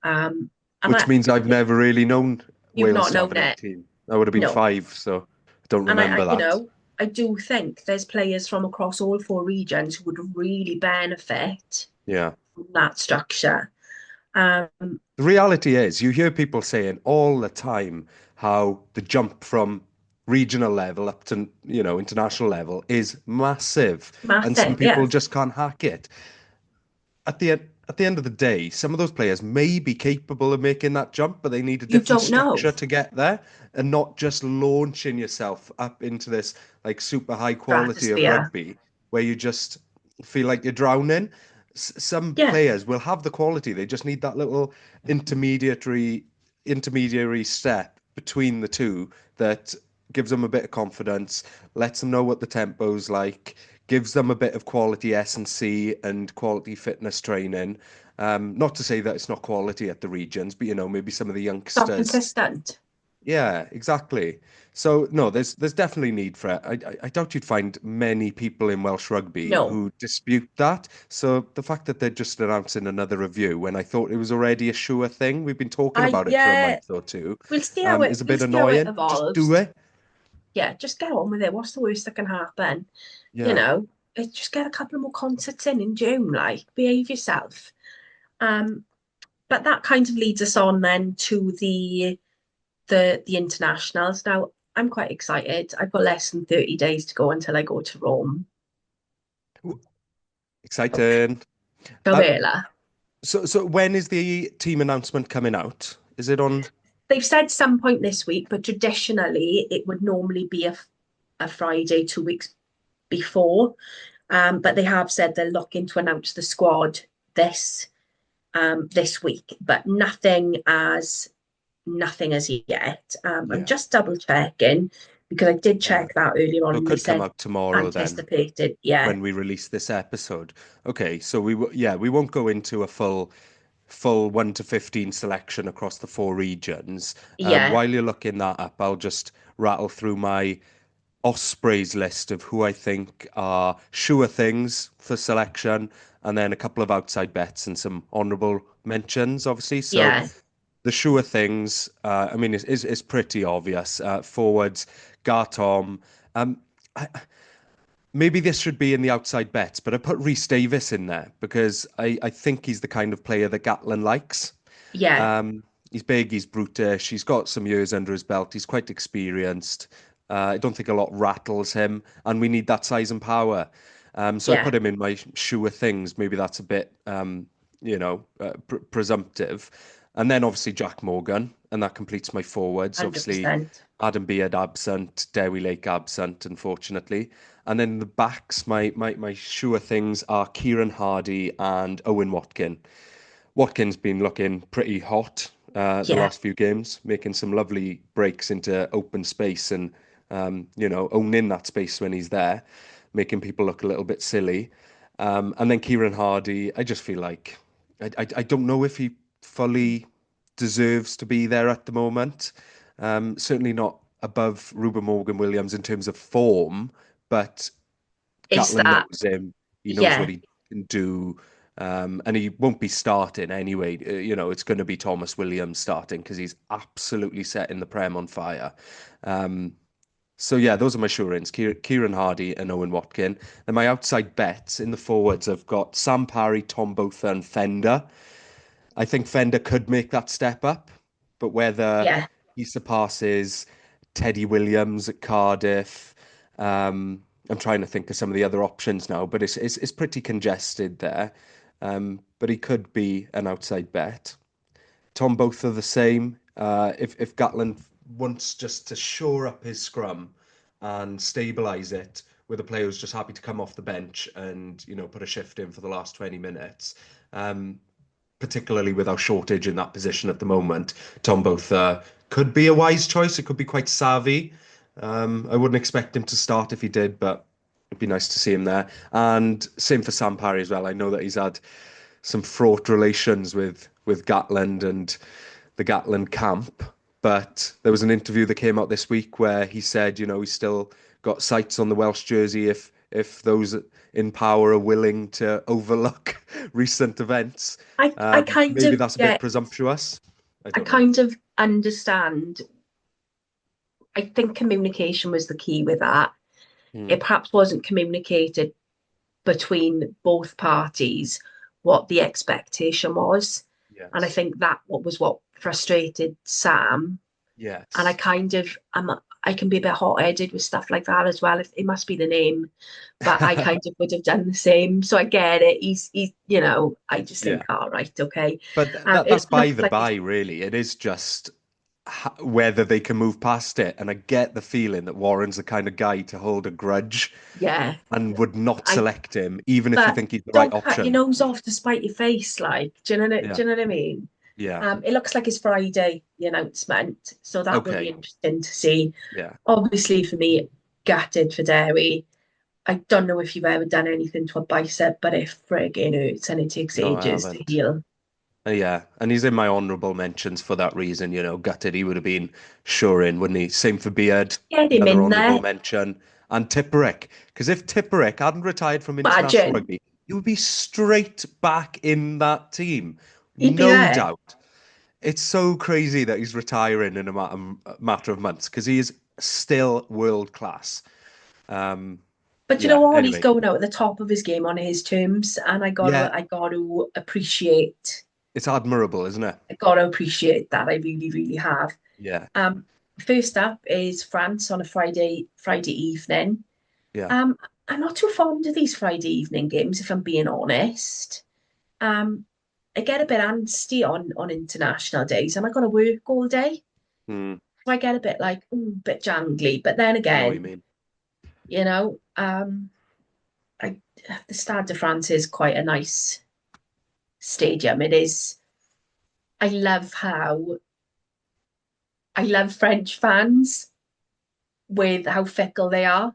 Um, and Which means I've never really known you've Wales not to have known an A it. team. I would have been No. 5, so I don't And remember that. I do think there's players from across all four regions who would really benefit Yeah. from that structure. Um, The reality is, you hear people saying all the time how the jump from regional level up to, international level is massive, and some Massive, people yes. just can't hack it. At the end of the day, some of those players may be capable of making that jump, but they need a You different don't know. structure to get there, and not just launching yourself up into this like super high quality of Stratosphere. rugby where you just feel like you're drowning. Some Yeah. players will have the quality, they just need that little intermediary step between the two that gives them a bit of confidence, lets them know what the tempo's like, gives them a bit of quality S&C and quality fitness training. Not to say that it's not quality at the regions, but maybe some of the Not youngsters. consistent. Yeah, exactly. So no, there's definitely need for it. I doubt you'd find many people in Welsh rugby No. who dispute that. So the fact that they're just announcing another review when I thought it was already a sure thing, we've been talking I about it for a yeah, month or two, is a we'll bit see how it annoying. Just do evolves. it. Yeah, just get on with it. What's the worst that can happen? You Yeah. know, just get a couple more concerts in June, like behave yourself. Um, but that kind of leads us on then to the internationals. Now, I'm quite excited. I've got less than 30 days to go until I go to Rome. Ooh, exciting. Uh, Gavela. so when is the team announcement coming out? Is it on? They've said some point this week, but traditionally it would normally be a Friday, 2 weeks before. But they have said they're looking to announce the squad this this week, but nothing as yet. I'm Yeah. just double checking because I did Uh, check that earlier on so it and they could come said out tomorrow then, anticipated. Yeah, when we release this episode. Okay, so we won't go into a full 1 to 15 selection across the four regions. yeah, While you're looking that up, I'll just rattle through my Ospreys list of who I think are sure things for selection, and then a couple of outside bets and some honourable mentions, obviously. So yeah. the sure things, I mean, is pretty obvious. Forwards, Gartom. Um, I, maybe this should be in the outside bets, but I put Rhys Davis in there because I think he's the kind of player that Gatlin likes. Yeah, He's big, he's brutish, he's got some years under his belt, he's quite experienced. I don't think a lot rattles him, and we need that size and power. So I yeah, put him in my sure things. Maybe that's a bit, presumptive. And then obviously Jack Morgan, and that completes my forwards. Obviously 100%. Adam Beard absent, Dewi Lake absent, unfortunately. And then the backs, my sure things are Kieran Hardy and Owen Watkin. Watkins been looking pretty hot the Yeah, last few games, making some lovely breaks into open space and owning that space when he's there, making people look a little bit silly. And then Kieran Hardy, I just feel like I don't know if he fully deserves to be there at the moment. Certainly not above Ruben Morgan Williams in terms of form, but is Gatlin that, knows him. He knows what yeah, he can do. And he won't be starting anyway. It's going to be Thomas Williams starting because he's absolutely setting the Prem on fire. Um, so yeah, those are my sure-ins: Kieran Hardy and Owen Watkin. Then my outside bets in the forwards, I've got Sam Parry, Tom Botha, and Fender. I think Fender could make that step up, but whether yeah, he surpasses Teddy Williams at Cardiff, I'm trying to think of some of the other options now, but it's pretty congested there. But he could be an outside bet. Tom both are the same. If Gatland wants just to shore up his scrum and stabilise it with a player who's just happy to come off the bench and put a shift in for the last 20 minutes, um, particularly with our shortage in that position at the moment, Tom both could be a wise choice. It could be quite savvy. I wouldn't expect him to start if he did, but it'd be nice to see him there. And same for Sam Parry as well. I know that he's had some fraught relations with Gatland and the Gatland camp, but there was an interview that came out this week where he said, he's still got sights on the Welsh jersey if those in power are willing to overlook recent events. I kind Maybe of that's a bit get, presumptuous. I I don't know. kind of understand. I think communication was the key with that. It Hmm. perhaps wasn't communicated between both parties what the expectation was. And I Yes. think that what frustrated Sam. And I Yes. kind of I can be a bit hot-headed with stuff like that as well. If it must be the name, but I kind of would have done the same. So I get it. He's I just think, Yeah. all right, okay. But that's It by looks the like it's by, really. It is just whether they can move past it. And I get the feeling that Warren's the kind of guy to hold a grudge yeah. and would not I select him, even if you but think he's the right don't cut your option. nose off to spite your face, like, Yeah. do you know what I mean? Yeah. It looks like it's Friday, the announcement, so that will be Okay. interesting to see. Yeah. Obviously, for me, gutted for Derry. I don't know if you've ever done anything to a bicep, but it frigging hurts and it takes No, I ages to haven't. heal. Yeah, and he's in my honourable mentions for that reason. Gutted he would have been sure in, wouldn't he? Same for Beard, Get him another in honourable there. mention, and Tipperick. Because if Tipperick hadn't retired from international Imagine rugby, he would be straight back in that team, he'd be no there. doubt. It's so crazy that he's retiring in a matter of months because he is still world class. Um, But you know yeah. what? He's Anyway, going out at the top of his game on his terms, and yeah, I got to appreciate it's admirable, isn't it? I got to appreciate that. I really, really have. Yeah, Um, First up is France on a Friday evening. yeah. Um, I'm not too fond of these Friday evening games, if I'm being honest. Um, I get a bit antsy on international days, and I got to work all day. Hmm, So I get a bit like, a bit jangly. But then I know what you again, mean. you know, I the Stade de France is quite a nice stadium. It is. I love how I love French fans with how fickle they are.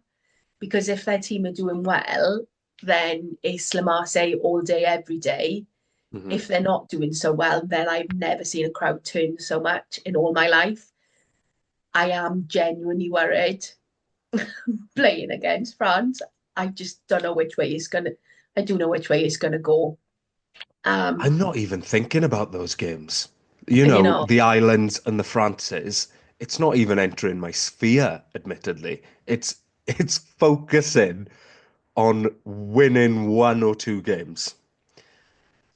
Because if their team are doing well, then it's Le Marseille all day, every day. Hmm. If they're not doing so well, then I've never seen a crowd turn so much in all my life. I am genuinely worried playing against France. I just don't know which way it's gonna. I do know which way it's gonna go. Um, I'm not even thinking about those games. you know, The islands and the Frances, it's not even entering my sphere, admittedly. it's focusing on winning one or two games.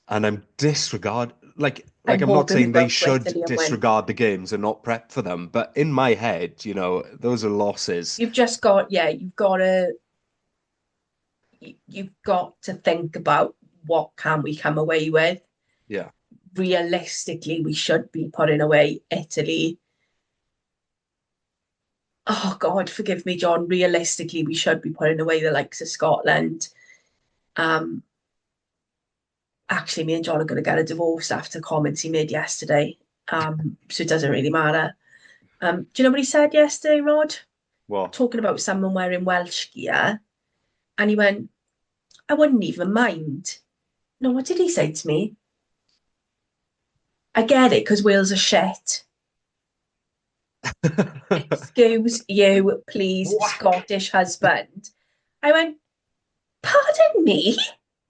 And I'm disregard like I'm I'm not hoping we saying they go for should Italy and win. disregard the games and not prep for them, but in my head, those are losses. You've just got, yeah, you've got to think about what can we come away with. Yeah. Realistically, we should be putting away Italy. Oh God, forgive me, John. Realistically, we should be putting away the likes of Scotland. Um, Actually, me and John are going to get a divorce after comments he made yesterday. So it doesn't really matter. Do you know what he said yesterday, Rod? What? Talking about someone wearing Welsh gear, and he went, "I wouldn't even mind." No, what did he say to me? I get it because Wales are shit. Excuse you, please, Whack. Scottish husband. I went, pardon me?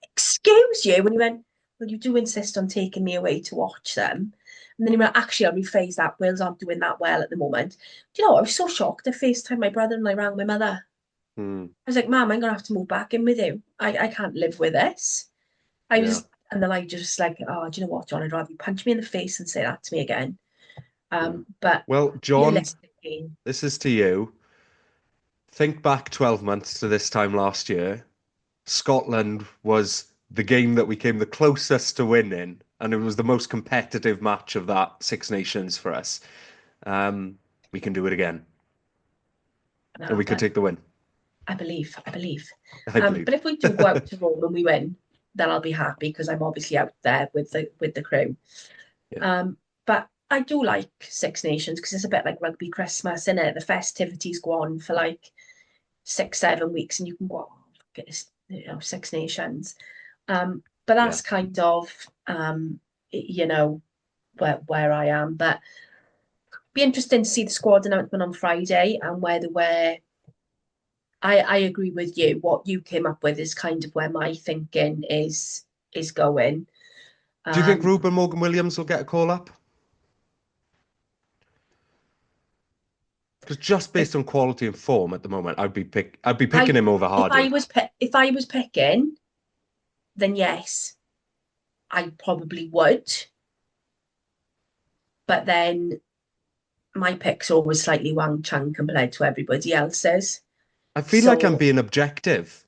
Excuse you. And he went, well, you do insist on taking me away to watch them. And then he went, actually, I'll rephrase that. Wales aren't doing that well at the moment. Do you know, I was so shocked. I FaceTime my brother and I rang my mother. Hmm, I was like, Mum, I'm going to have to move back in with you. I can't live with this. I yeah. was, and then I just like, oh, do you know what, John? I'd rather you punch me in the face and say that to me again. Yeah. But Well, John, realistically, this is to you. Think back 12 months to this time last year. Scotland was the game that we came the closest to winning, and it was the most competitive match of that Six Nations for us. Um, we can do it again, and no, we could but take the win. I believe. I believe. But if we do go out to Rome and we win, then I'll be happy because I'm obviously out there with the crew. Yeah, But I do like Six Nations because it's a bit like rugby Christmas, isn't it? The festivities go on for like 6, 7 weeks, and you can go, oh, goodness, Six Nations. But yeah. that's kind of you know where I am. But be interesting to see the squad announcement on Friday and whether we're I agree with you. What you came up with is kind of where my thinking is going. Do you think Um, Ruben Morgan Williams will get a call up? Because just if based on quality and form at the moment, I'd be I picking him over Hardy. if I was picking, then yes, I probably would. But then my pick's always slightly Wang Chung compared to everybody else's. I feel like I'm So being objective.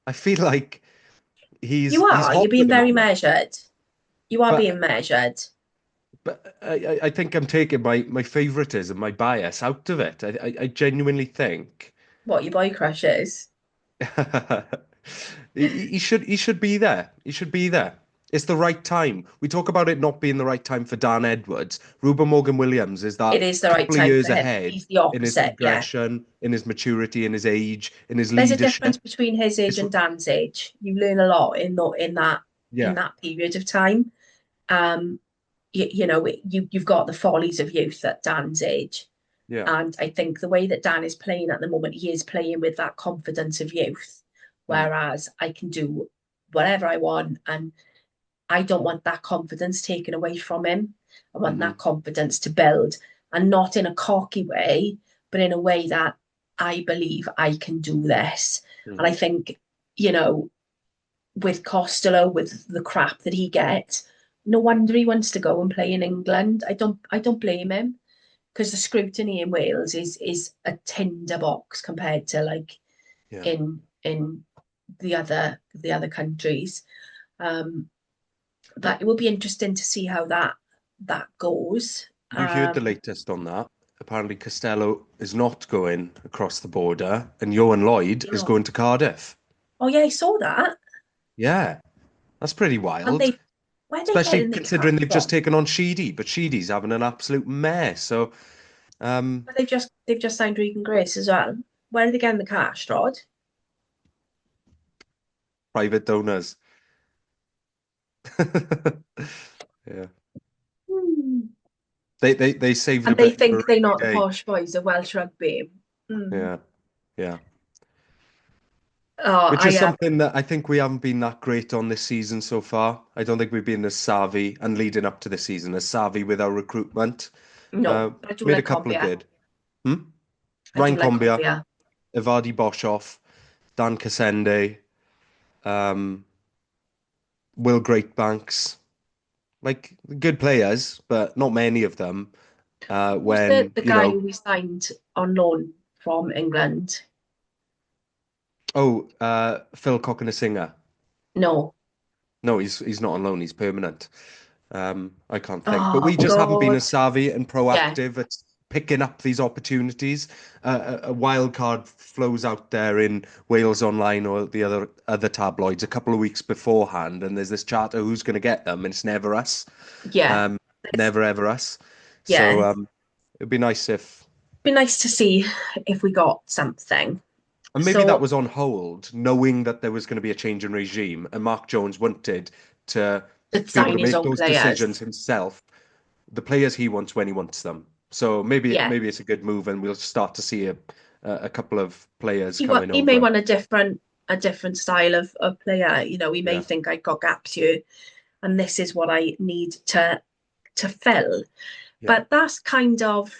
I feel like you he's are, hot you're at being the very moment, measured. You are being but measured. I think I'm taking my favoritism, my bias out of it. I genuinely think What your boy crushes. he should be there. He should be there. It's the right time. We talk about it not being the right time for Dan Edwards. Ruben Morgan Williams is It that is the right couple of time years for him. ahead He's the in his opposite, yeah. progression, in his maturity, in his age, in his There's a leadership. difference between his age It's and Dan's age. You learn a lot in yeah, that period of time. Um, you know, you've got the follies of youth at Dan's age. yeah. And I think the way that Dan is playing at the moment, he is playing with that confidence of youth. Mm, Whereas I can do whatever I want, and I don't want that confidence taken away from him. I want hmm that confidence to build, and not in a cocky way, but in a way that I believe I can do this. And I hmm think, you know, with Costello, with the crap that he gets, no wonder he wants to go and play in England. I don't blame him, because the scrutiny in Wales is a tinderbox compared to like Yeah. in the other countries. Um, but it will be interesting to see how that goes. You heard the latest on that. Apparently, Costello is not going across the border, and Johan Lloyd You is know, going to Cardiff. oh yeah, I saw that. Yeah, that's pretty And wild. they where are they Especially getting the considering cash they've just from? taken on Sheedy, but Sheedy's having an absolute mess. So, um, But they've just signed Regan Grace as well. Where are they getting the cash, Rod? private donors. Yeah, Hmm. they saved a And they bit for a think they're rainy not the day. posh boys of Welsh rugby. Hmm. Yeah, yeah. Oh, Which is something that I think we haven't been that great on this season so far. I don't think we've been as savvy and leading up to the season as savvy with our recruitment. no, but I do Made a like couple of Combia. good. Hmm? I do Ryan like Combia, Combia. Evadi Boshoff, Dan Casende, um, Will Greatbanks. Like good players, but not many of them. Who's When, the you guy know, who we signed on loan from England? oh, Phil Cockanasinga. No. No, he's not on loan, he's permanent. I can't think. But Oh we just haven't been God. as savvy and Yeah. proactive at picking up these opportunities. A wild card flows out there in Wales Online or the other tabloids a couple of weeks beforehand, and there's this chatter who's going to get them, and it's never us. Yeah. Um, Never ever us. So Yeah. it'd be nice if, Be nice to see if we got something. and maybe that So was on hold, knowing that there was going to be a change in regime, and Mark Jones wanted to to be able sign to his make own those decisions players. himself, the players he wants when he wants them. So Yeah. maybe it's a good move, and we'll start to see a couple of players coming He may over. want a different style of player. You know, he may Yeah, think I got gaps here and this is what I need to fill. yeah. But that's kind of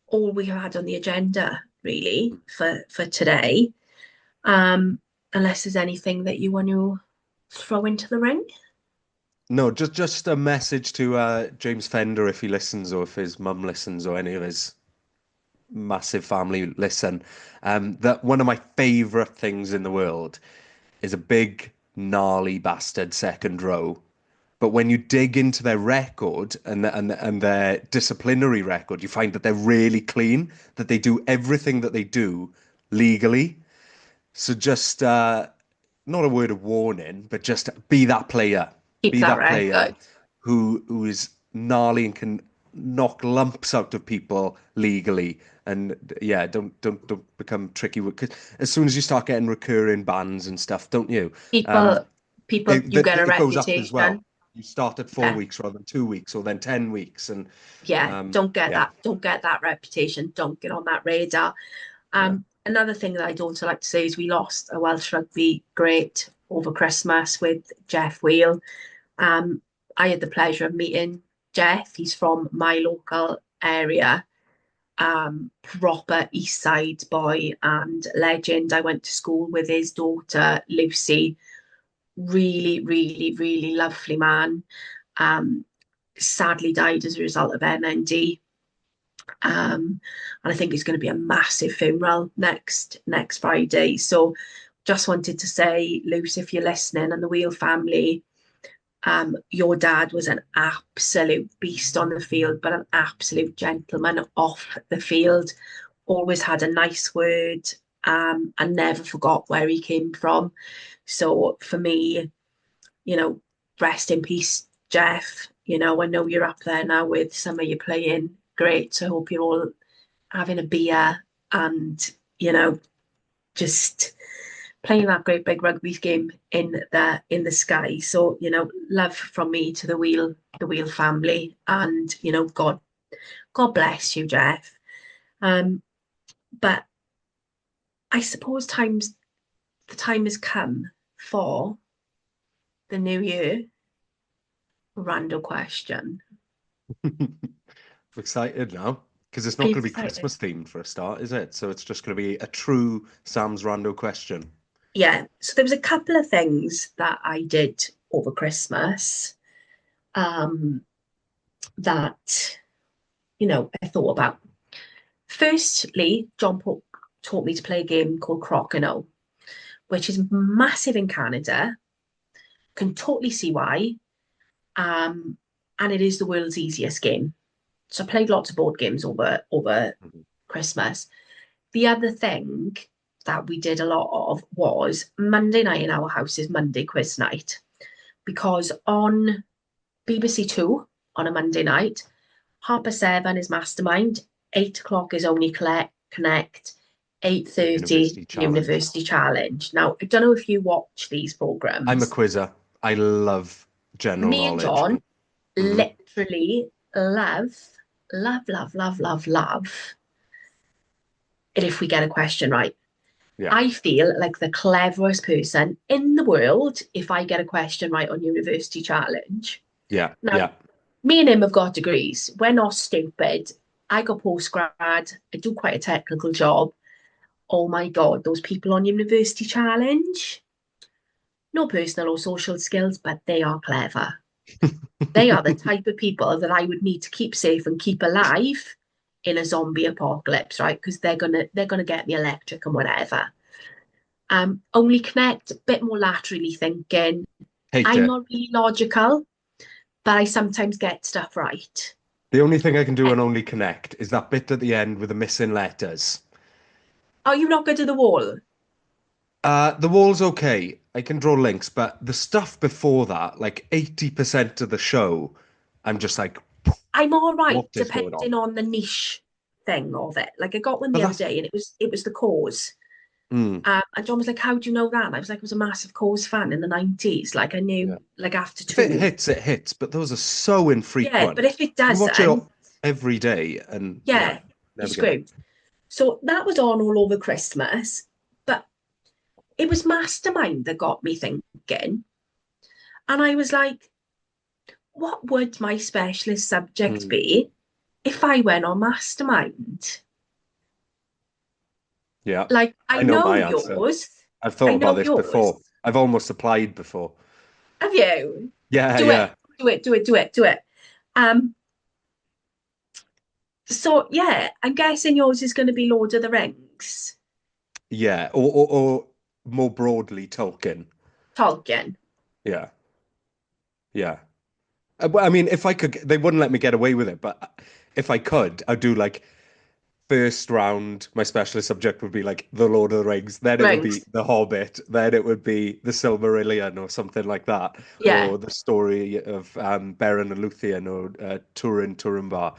all we had on the agenda really for today. Um, unless there's anything that you want to throw into the ring. No, just a message to James Fender if he listens, or if his mum listens, or any of his massive family listen. That one of my favorite things in the world is a big gnarly bastard second row. But when you dig into their record and their disciplinary record, you find that they're really clean, that they do everything that they do legally. So just not a word of warning, but just be that player. Keep Be that that player record. who is gnarly and can knock lumps out of people legally. And yeah, don't become tricky with, 'cause as soon as you start getting recurring bans and stuff, don't you? Um, People you get a it goes up as well. reputation. You start at four Yeah. weeks rather than 2 weeks, or then 10 weeks, and Yeah. yeah, Don't get that reputation. Don't get on that radar. Yeah. Another thing that I'd also like to say is we lost a Welsh rugby great over Christmas with Jeff Wheel. Um, I had the pleasure of meeting Jeff. He's from my local area, proper East Side boy and legend. I went to school with his daughter, Lucy. Really, really, really lovely man. Um, Sadly died as a result of MND. And I think it's going to be a massive funeral next Friday. So just wanted to say, Luce, if you're listening, and the Wheel family, your dad was an absolute beast on the field, but an absolute gentleman off the field. Always had a nice word, and never forgot where he came from. So for me, rest in peace, Jeff. I know you're up there now with some of your playing great. So I hope you're all having a beer and, just playing that great big rugby game in the sky. So, love from me to the Wheel family, and God bless you, Jeff. Um, but I suppose the time has come for the new year. Random question. I'm excited now because it's Are not you going to be excited? Christmas themed for a start, is it? So it's just going to be a true Sam's rando question. Yeah. So there was a couple of things that I did over Christmas, um, that I thought about. Firstly, taught me to play a game called Crokinole, which is massive in Canada. Can totally see why. Um, and it is the world's easiest game. So I played lots of board games over Mhm. Christmas. The other thing that we did a lot of was Monday night in our house is Monday quiz night, because on BBC Two on a Monday night, 7:30 is Mastermind, 8 o'clock is Only Connect, 8:30 University challenge. University Challenge. Now, I don't know if you watch these I'm a programs. quizzer. I love general Me and knowledge. John Hmm. literally love it if we get a question right. Yeah, I feel like the cleverest person in the world if I get a question right on University Challenge. yeah, Now, yeah. me and him have got degrees. We're not stupid. I got postgrad. I do quite a technical job. Oh my God, those people on University Challenge, no personal or social skills, but they are clever. They are the type of people that I would need to keep safe and keep alive in a zombie apocalypse, right? Because they're gonna get me electric and whatever. Only Connect, a bit more laterally thinking. Hate I'm it. not really logical, but I sometimes get stuff right. The only thing I can do Eh, on Only Connect is that bit at the end with the missing letters. Are you not good at the wall? The wall's okay. I can draw links, but the stuff before that, like 80% of the show, I'm just like, I'm all right, what is going on? depending on the niche thing of it. Like I got one But the other that's, day, and it was the cause. mm, And John was like, "How do you know that?" And I was like, "I was a massive Cause fan in the 90s. Like I yeah. knew, like after If it two, hits, it hits. But those are so yeah. But infrequent. if it You watch it doesn't, every day, and yeah, yeah, you're never get it. screwed." So that was on all over Christmas, but it was Mastermind that got me thinking, and I was like, "What would my specialist subject Mm, be if I went on Mastermind?" yeah, Like I I know know my answer. yours. I've I thought about know this yours. before. I've almost applied before. Have you? Yeah, Do it. yeah, Do it. Do it. Do it. Do it. Um. So yeah, I'm guessing yours is going to be Lord of the Rings. yeah. Or more broadly, Tolkien. Tolkien. Yeah, yeah. Well, I mean, if I could, they wouldn't let me get away with it, but if I could, I'd do like first round, my specialist subject would be like The Lord of the Rings, then it would be Rings. The Hobbit, then it would be The Silmarillion or something like that, Yeah. or the story of Beren and Luthien or Turin, Turambar,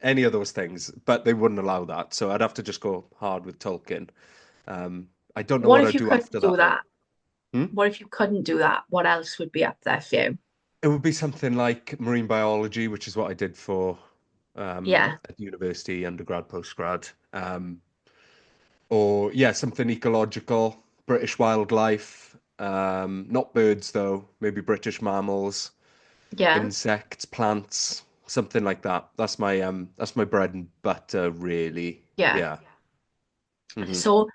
any of those things, but they wouldn't allow that, so I'd have to just go hard with Tolkien. I don't know What what if I'd you do couldn't after do that though. that? Hmm? What if you couldn't do that? What else would be up there for you? It would be something like marine biology, which is what I did for Yeah. at university, undergrad, postgrad. Or yeah, something ecological, British wildlife. Not birds though, maybe British mammals, Yeah, insects, plants, something like that. That's my bread and butter, really. yeah. Yeah. Hmm. So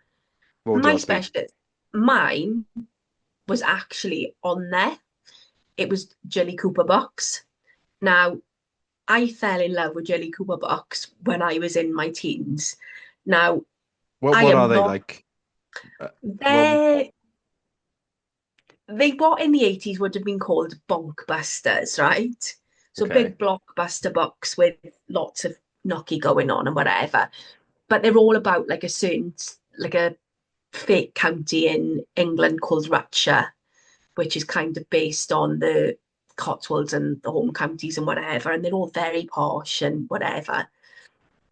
What would my yours be? specialist, mine was actually on there. It was Jilly Cooper books. Now, I fell in love with Jilly Cooper books when I was in my teens. Now, I What are am they not like? Uh, well, there. They what in the 80s would have been called bonkbusters, right? So okay. big blockbuster books with lots of knocky going on and whatever. But they're all about like a certain like a fake county in England called Rutshire, which is kind of based on the Cotswolds and the home counties and whatever. And they're all very posh and whatever.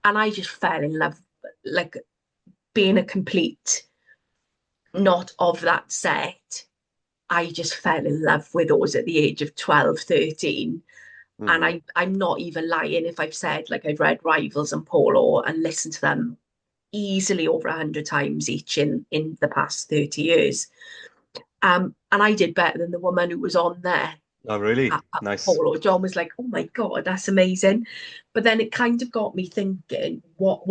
And I just fell in love, like being a complete not of that set. I just fell in love with those at the age of 12, 13. And Hmm. I'm not even lying if I've said like I've read Rivals and Polo and listened to them easily over 100 times each in the past 30 years. And I did better than the woman who was on there Oh, really? at Nice. Polo. John was like, oh my God, that's amazing. But then it kind of got me thinking, what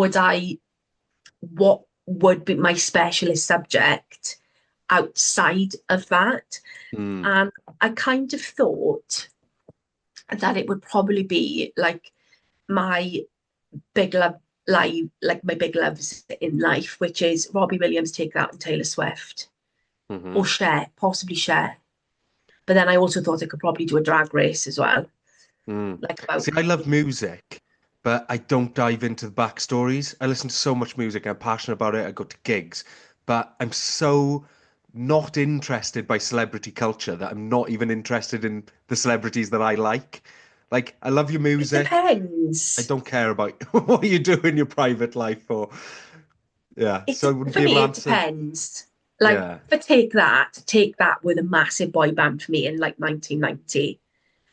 would be my specialist subject outside of that? Hmm. And I kind of thought that it would probably be like my big love like my big loves in life, which is Robbie Williams, Take That, and Taylor Swift, or Hmm. Cher, possibly Cher. But then I also thought I could probably do a drag race as well, Mm. like about See, I love music, but I don't dive into the backstories. I listen to so much music. I'm passionate about it. I go to gigs, but I'm so not interested by celebrity culture that I'm not even interested in the celebrities that I like. Like, I love your it music. I depends. don't care about what you do in your private life or yeah. So I wouldn't For be able to me, it answer. depends. Like Yeah. for Take That with a massive boy band for me in like 1990.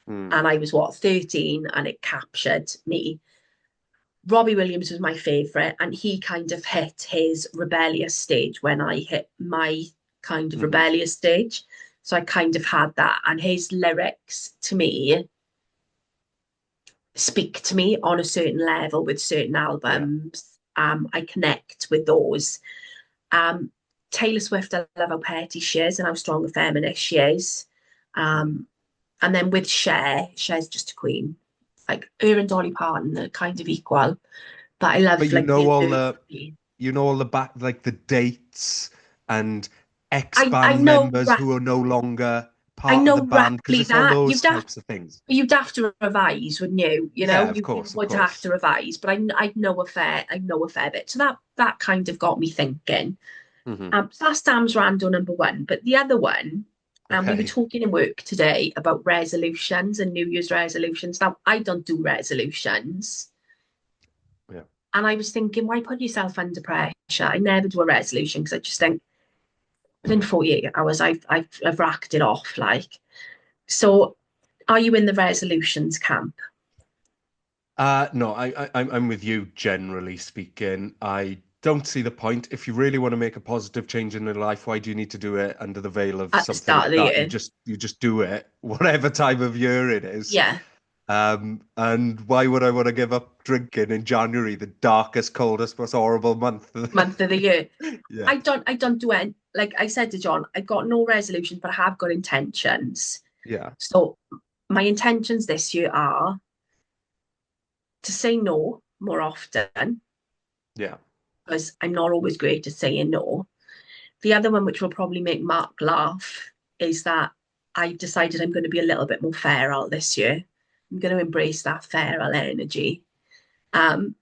Mm. And I was what, 13, and it captured me. Robbie Williams was my favourite, and he kind of hit his rebellious stage when I hit my kind of Hmm. rebellious stage. So I kind of had that, and his lyrics to me speak to me on a certain level with certain Yeah. albums. I connect with those. Um, Taylor Swift, I love how petty she is and how strong a feminist she is. Mm. Um, and then with Cher's just a queen. Like her and Dolly Parton are kind of equal, but I But love like the absurdity. you know all the back like the dates and I ex-band know members who are no longer I part of the know band because roughly it's all that those types of things. you'd have to revise, wouldn't you? You know, Yeah, of you course, of would have course. to revise, but I know a fair bit. So that kind of got me thinking. Hmm. So that's Sam's rando number one. But the other one, we were Okay. talking in work today about resolutions and New Year's resolutions. Now, I don't do resolutions. Yeah. And I was thinking, why put yourself under pressure? I never do a resolution because I just think within 48 hours, I've racked it off. Like, so are you in the resolutions camp? No, I'm with you generally speaking. I don't see the point. If you really want to make a positive change in your life, why do you need to do it under the veil of At the something start of like the that? year? You just do it, whatever time of year it is. Yeah, And why would I want to give up drinking in January, the darkest, coldest, most horrible month? month of the year. Yeah, I don't do it. Like I said to John, I've got no resolutions, but I have got intentions. yeah, So my intentions this year are to say no more often yeah. because I'm not always great at saying no. The other one, which will probably make Mark laugh, is that I decided I'm going to be a little bit more feral this year. I'm going to embrace that feral energy, um,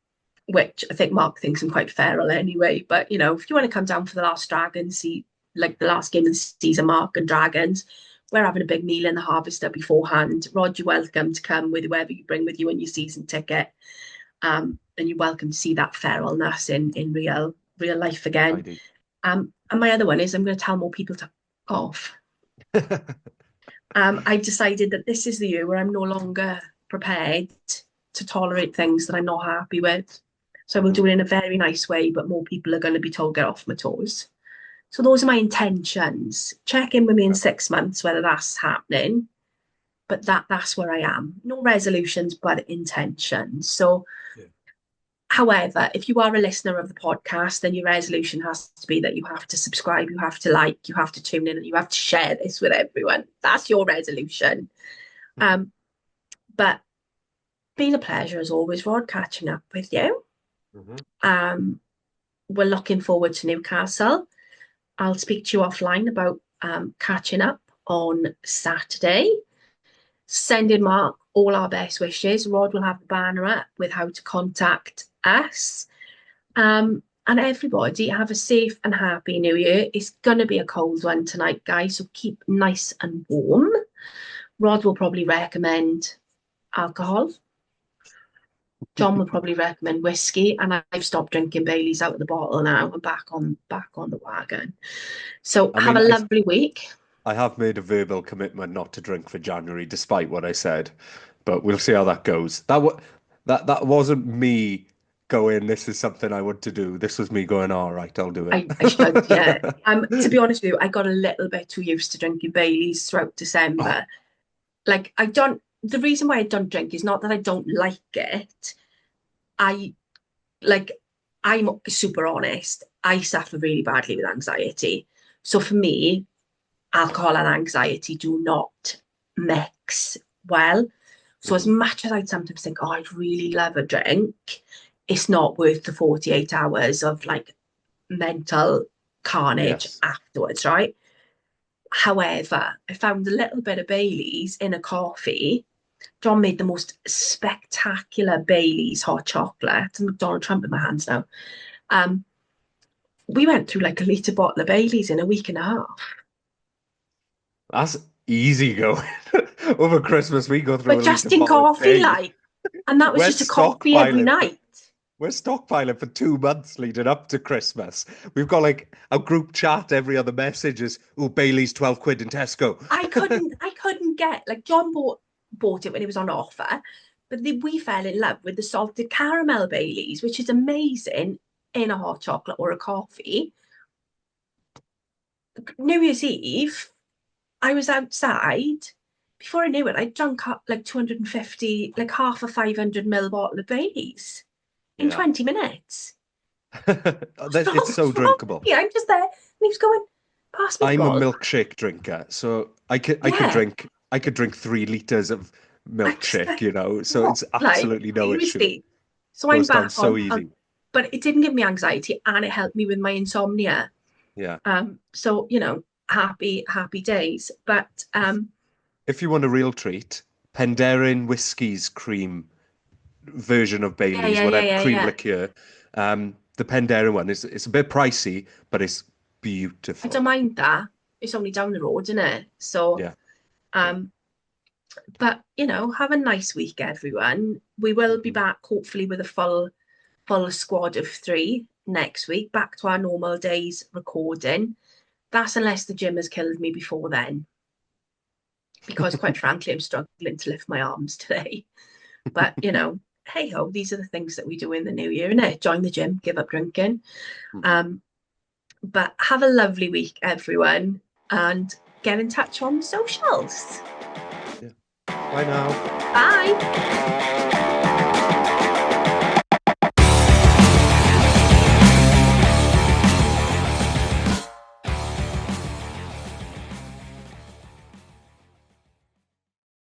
which I think Mark thinks I'm quite feral anyway. But you know, if you want to come down for the last dragon, see like the last game of the season, Mark and Dragons, we're having a big meal in the Harvester beforehand. Rod, you're welcome to come with whoever you bring with you on your season ticket. And you're welcome to see that feralness in real life again. Tidy. And my other one is I'm going to tell more people to off. I've decided that this is the year where I'm no longer prepared to tolerate things that I'm not happy with. So I will do it in a very nice way, but more people are going to be told get off my toes. So those are my intentions. Check in with me in 6 months whether that's happening. But that's where I am. No resolutions, but intentions. So Yeah. however, if you are a listener of the podcast, then your resolution has to be that you have to subscribe, you have to like, you have to tune in, and you have to share this with everyone. That's your resolution. Um, but been a pleasure as always, Rod, catching up with you. Mhm. Um, we're looking forward to Newcastle. I'll speak to you offline about catching up on Saturday. Sending Mark all our best wishes. Rod will have the banner up with how to contact us. And everybody have a safe and happy New Year. It's going to be a cold one tonight, guys, so keep nice and warm. Rod will probably recommend alcohol. John will probably recommend whiskey, and I've stopped drinking Baileys out of the bottle now. I'm back on the wagon. So I have a mean, lovely week. I have made a verbal commitment not to drink for January, despite what I said, but we'll see how that goes. That wasn't me going, this is something I want to do. This was me going, all right, I'll do I should, yeah. it. To be honest with you, I got a little bit too used to drinking Baileys throughout Oh, December. Like I don't the reason why I don't drink is not that I don't like it. I like I'm super honest. I suffer really badly with anxiety. So for me, alcohol and anxiety do not mix well. So as mhm. much as I'd sometimes think, oh, I'd really love a drink, it's not worth the 48 hours of like mental carnage Yes. afterwards, right? However, I found a little bit of Bailey's in a coffee. John made the most spectacular Bailey's hot chocolate, and Donald Trump in my hands now. Um, we went through like a litre bottle of Bailey's in a week and a half. That's easy going. Over Christmas, we go through But a litre just in bottle a coffee, day. like, and that was We're just a coffee every stockpiling for night. we're stockpiling for 2 months leading up to Christmas. We've got like a group chat. Every other message is, "Oh, Bailey's 12 quid in Tesco." I couldn't get like John bought it when it was on offer, but we fell in love with the salted caramel Baileys, which is amazing in a hot chocolate or a coffee. New Year's Eve, I was outside. Before I knew it, I drunk up like 250, like half a 500 ml bottle of Baileys in Yeah. 20 minutes. It's What's so wrong with drinkable. me? I'm just there. And he was going, pass me the I'm a bottle. milkshake drinker, so Yeah, I could drink 3 liters of I just milkshake, like, so what? it's Like, absolutely no issue. seriously. So I'm Goes down back so on, easy. but it didn't give me anxiety and it helped me with my insomnia. Yeah. So, happy days. But If you want a real treat, Penderyn Whiskey's cream version of yeah, Bailey's, yeah, yeah, whatever yeah, cream yeah. liqueur. The Penderyn one is it's a bit pricey, but it's I don't beautiful. mind that. It's only down the road, isn't it? So, Yeah, yeah. um, but have a nice week, everyone. We will be Mhm. back hopefully with a full squad of three next week, back to our normal days recording. That's unless the gym has killed me before then, because quite frankly, I'm struggling to lift my arms today. But hey ho, these are the things that we do in the new year, innit? Join the gym, give up drinking. Mhm. Um, but have a lovely week, everyone, and get in touch on the socials. Yeah. Bye now. Bye.